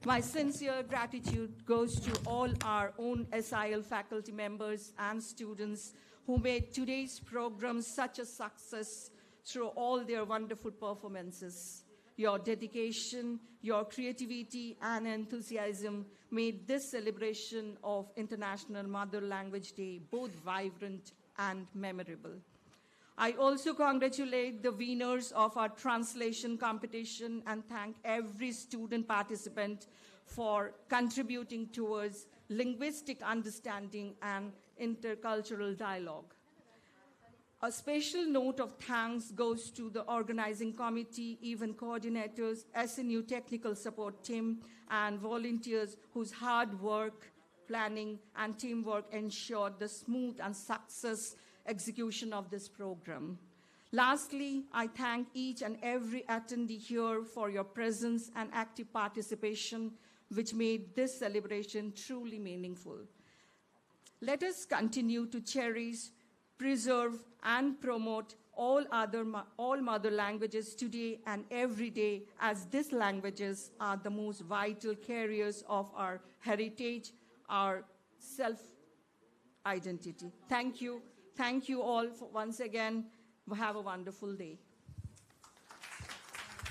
My sincere gratitude goes to all our own SIL faculty members and students who made today's program such a success through all their wonderful performances. Your dedication, your creativity, and enthusiasm made this celebration of International Mother Language Day both vibrant and memorable. I also congratulate the winners of our translation competition and thank every student participant for contributing towards linguistic understanding and intercultural dialogue. A special note of thanks goes to the organizing committee, event coordinators, SNU technical support team, and volunteers whose hard work, planning, and teamwork ensured the smooth and success execution of this program. Lastly, I thank each and every attendee here for your presence and active participation, which made this celebration truly meaningful. Let us continue to cherish, preserve, and promote all mother languages today and every day, as these languages are the most vital carriers of our heritage, our self-identity. Thank you. Thank you all for once again. Have a wonderful day.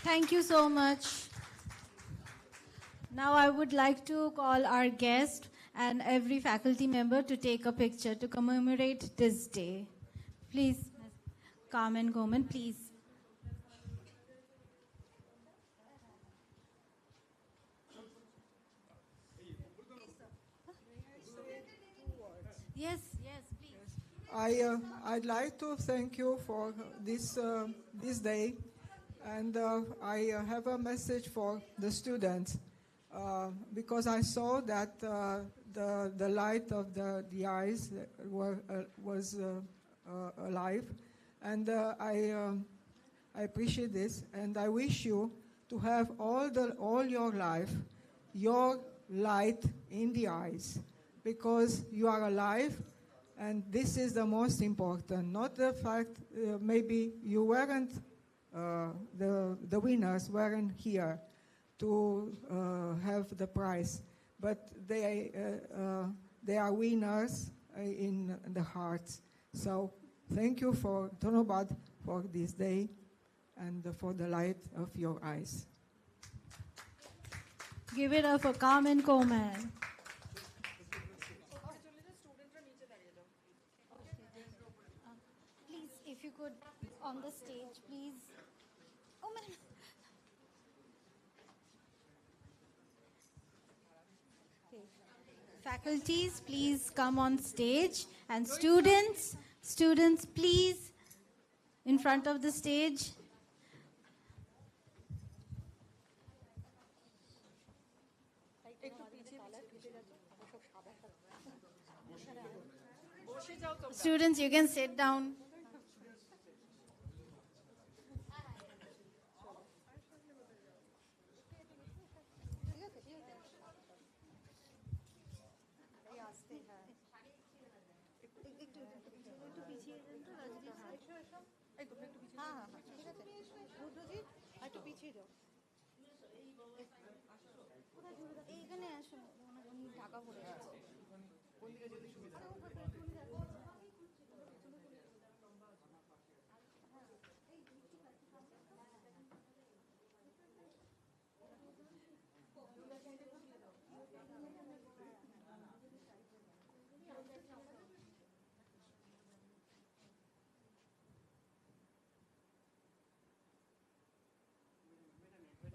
Thank you so much. Now I would like to call our guest, and every faculty member to take a picture to commemorate this day. Please, Carmen Goman, please. Yes, please. I'd like to thank you for this day, and I have a message for the students because I saw that the light of the eyes was alive, and I appreciate this, and I wish you to have all your life your light in the eyes, because you are alive. And this is the most important, not the fact maybe you weren't, the winners weren't here to have the prize, but they are winners in the hearts. So thank you for Tonobad for this day and for the light of your eyes. Give it up for Carmen Coleman. Please, if you could, on the stage, please. Oh, man. Faculties, please come on stage. And students, please, in front of the stage. Students, you can sit down. এইখানে আসো, ঢাকা পড়ে আছে।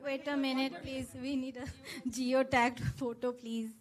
Wait a minute, please. We need a geotagged photo, please.